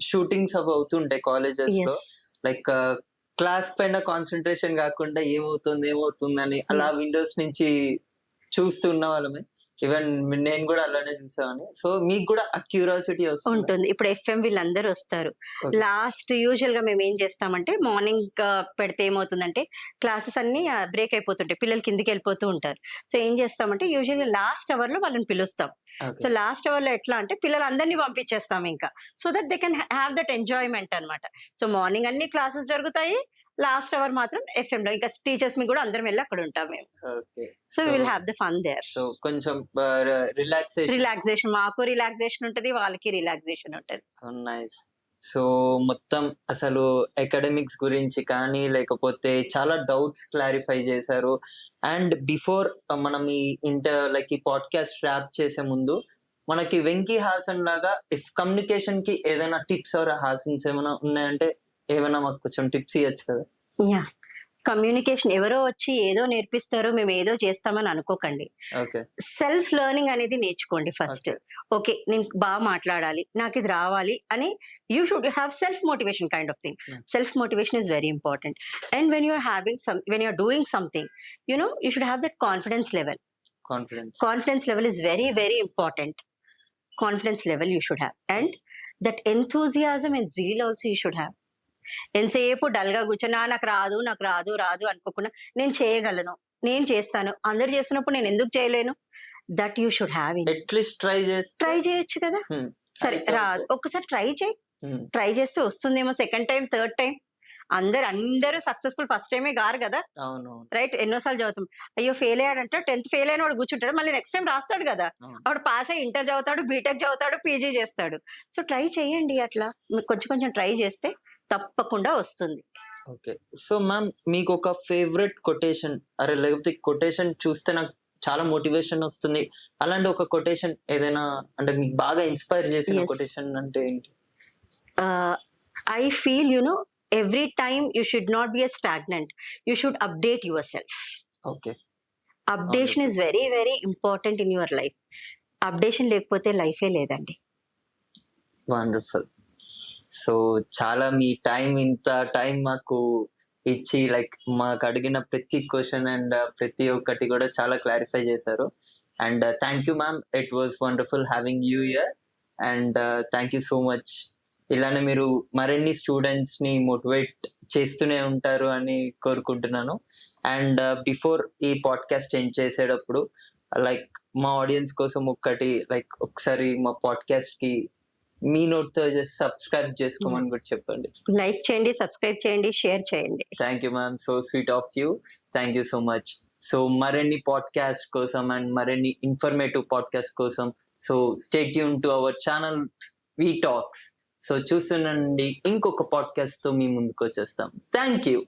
షూటింగ్స్ అవి అవుతుంటాయి కాలేజెస్ లో, లైక్ క్లాస్ పైన కాన్సన్ట్రేషన్ కాకుండా ఏమవుతుందని అలా విండోస్ నుంచి చూస్తున్న వాళ్ళమే. ఈవెన్ నేను కూడా అలానే చూసామని. సో మీకు కూడా ఆ క్యూరియాసిటీ ఉంటుంది. ఇప్పుడు FM వీళ్ళందరూ వస్తారు. లాస్ట్ యూజువల్ గా మేము ఏం చేస్తామంటే మార్నింగ్ పెడితే ఏమవుతుందంటే క్లాసెస్ అన్ని బ్రేక్ అయిపోతుంటాయి, పిల్లలు కిందికి వెళ్ళిపోతూ ఉంటారు. సో ఏం చేస్తామంటే యూజువల్గా లాస్ట్ అవర్ లో వాళ్ళని పిలుస్తాం. సో లాస్ట్ అవర్ లో ఎట్లా అంటే పిల్లలందరినీ పంపించేస్తాం ఇంకా, so that they can have that enjoyment అనమాట. సో మార్నింగ్ అన్ని క్లాసెస్ జరుగుతాయి, లాస్ట్ అవర్ మాత్రం FM లో ఇంకా టీచర్స్ మీ కూడా అందరం వెళ్ళి అక్కడ ఉంటాం మేము. So will have the fun there. So కొంచెం రిలాక్సేషన్, మాకు రిలాక్సేషన్ ఉంటది, వాళ్ళకి రిలాక్సేషన్ ఉంటది. నైస్. సో మొత్తం అసలు అకాడమిక్స్ గురించి కానీ లేకపోతే చాలా డౌట్స్ క్లారిఫై చేశారు. అండ్ బిఫోర్ మనం ఈ ఈ పాడ్కాస్ట్ ర్యాప్ చేసే ముందు మనకి వెంకీ హాసన్ లాగా ఇఫ్ కమ్యూనికేషన్ కి ఏదైనా టిప్స్ ఆర్ హాసన్స్ ఏమైనా ఉన్నాయంటే ఏమైనా మాకు కొంచెం టిప్స్ ఇవ్వచ్చు కదా? కమ్యూనికేషన్ ఎవరో వచ్చి ఏదో నేర్పిస్తారు, మేము ఏదో చేస్తామని అనుకోకండి. సెల్ఫ్ లెర్నింగ్ అనేది నేర్చుకోండి ఫస్ట్. ఓకే నేను బాగా మాట్లాడాలి, నాకు ఇది రావాలి అని you should have self motivation kind of thing. Self motivation is very important. And when you're doing something you should have that confidence level. Confidence level is very, very important. Confidence level you should have. And that enthusiasm and zeal also you should have. ఎంతసేపు డల్గా కూర్చొని నాకు రాదు అనుకోకుండా నేను చేయగలను, నేను చేస్తాను, అందరు చేస్తున్నప్పుడు నేను ఎందుకు చేయలేను, that you should have. At least try చేయొచ్చు కదా. సరే రాదు, ఒక్కసారి ట్రై చేస్తే వస్తుందేమో, సెకండ్ టైం థర్డ్ టైం అందరూ సక్సెస్ఫుల్ ఫస్ట్ టైమే గారు కదా, అవును. రైట్? ఎన్నోసార్లు చదువుతాం. అయ్యో ఫెయిల్ అయ్యాడంటే 10th ఫెయిల్ అయిన వాడు కూర్చుంటాడు, మళ్ళీ నెక్స్ట్ టైం రాస్తాడు కదా. అవును. వాడు పాస్ అయ్యి ఇంటర్ చదువుతాడు, బీటెక్ చదువుతాడు, పీజీ చేస్తాడు. సో ట్రై చేయండి, అట్లా మీరు కొంచెం కొంచెం ట్రై చేస్తే తప్పకుండా వస్తుంది. ఓకే. సో మ్యామ్, మీకు ఒక ఫేవరెట్ కొటేషన్, అరే లేకపోతే కొటేషన్ చూస్తే నాకు చాలా మోటివేషన్ వస్తుంది, అలాంటి ఒక కొటేషన్ ఏదైనా అంటే మీకు బాగా ఇన్స్పైర్ చేసిన Yes. కొటేషన్ అంటే ఏంటి? I feel, every time you should not be a stagnant. You should update yourself. Okay. Updation is very, very important in your life. Updation లేకపోతే లైఫే లేదండి. వండర్ఫుల్. సో చాలా మీ ఇంత టైం మాకు ఇచ్చి లైక్ మాకు అడిగిన ప్రతి క్వశ్చన్ అండ్ ప్రతి ఒక్కటి కూడా చాలా క్లారిఫై చేశారు. And thank you ma'am, it was wonderful having you here. And thank you so much. ఇలానే మీరు మరిన్ని స్టూడెంట్స్ ని మోటివేట్ చేస్తూనే ఉంటారు అని కోరుకుంటున్నాను. అండ్ బిఫోర్ ఈ పాడ్కాస్ట్ ఎండ్ చేసేటప్పుడు లైక్ మా ఆడియన్స్ కోసం ఒకసారి మా పాడ్కాస్ట్ కి మీ నోట్తో జస్ట్ సబ్స్క్రైబ్ చేసుకోమని కూడా చెప్పండి. లైక్ చేయండి, సబ్స్క్రైబ్ చేయండి, షేర్ చేయండి. Thank you ma'am, so sweet of you. Thank you so much. So మరిన్ని పాడ్కాస్ట్ కోసం అండ్ మరిన్ని ఇన్ఫర్మేటివ్ పాడ్కాస్ట్ కోసం so stay tuned to our channel V Talks. So చూస్తుండండి, ఇంకొక పాడ్కాస్ట్ తో మీ ముందుకు వచ్చేస్తాం. Thank you.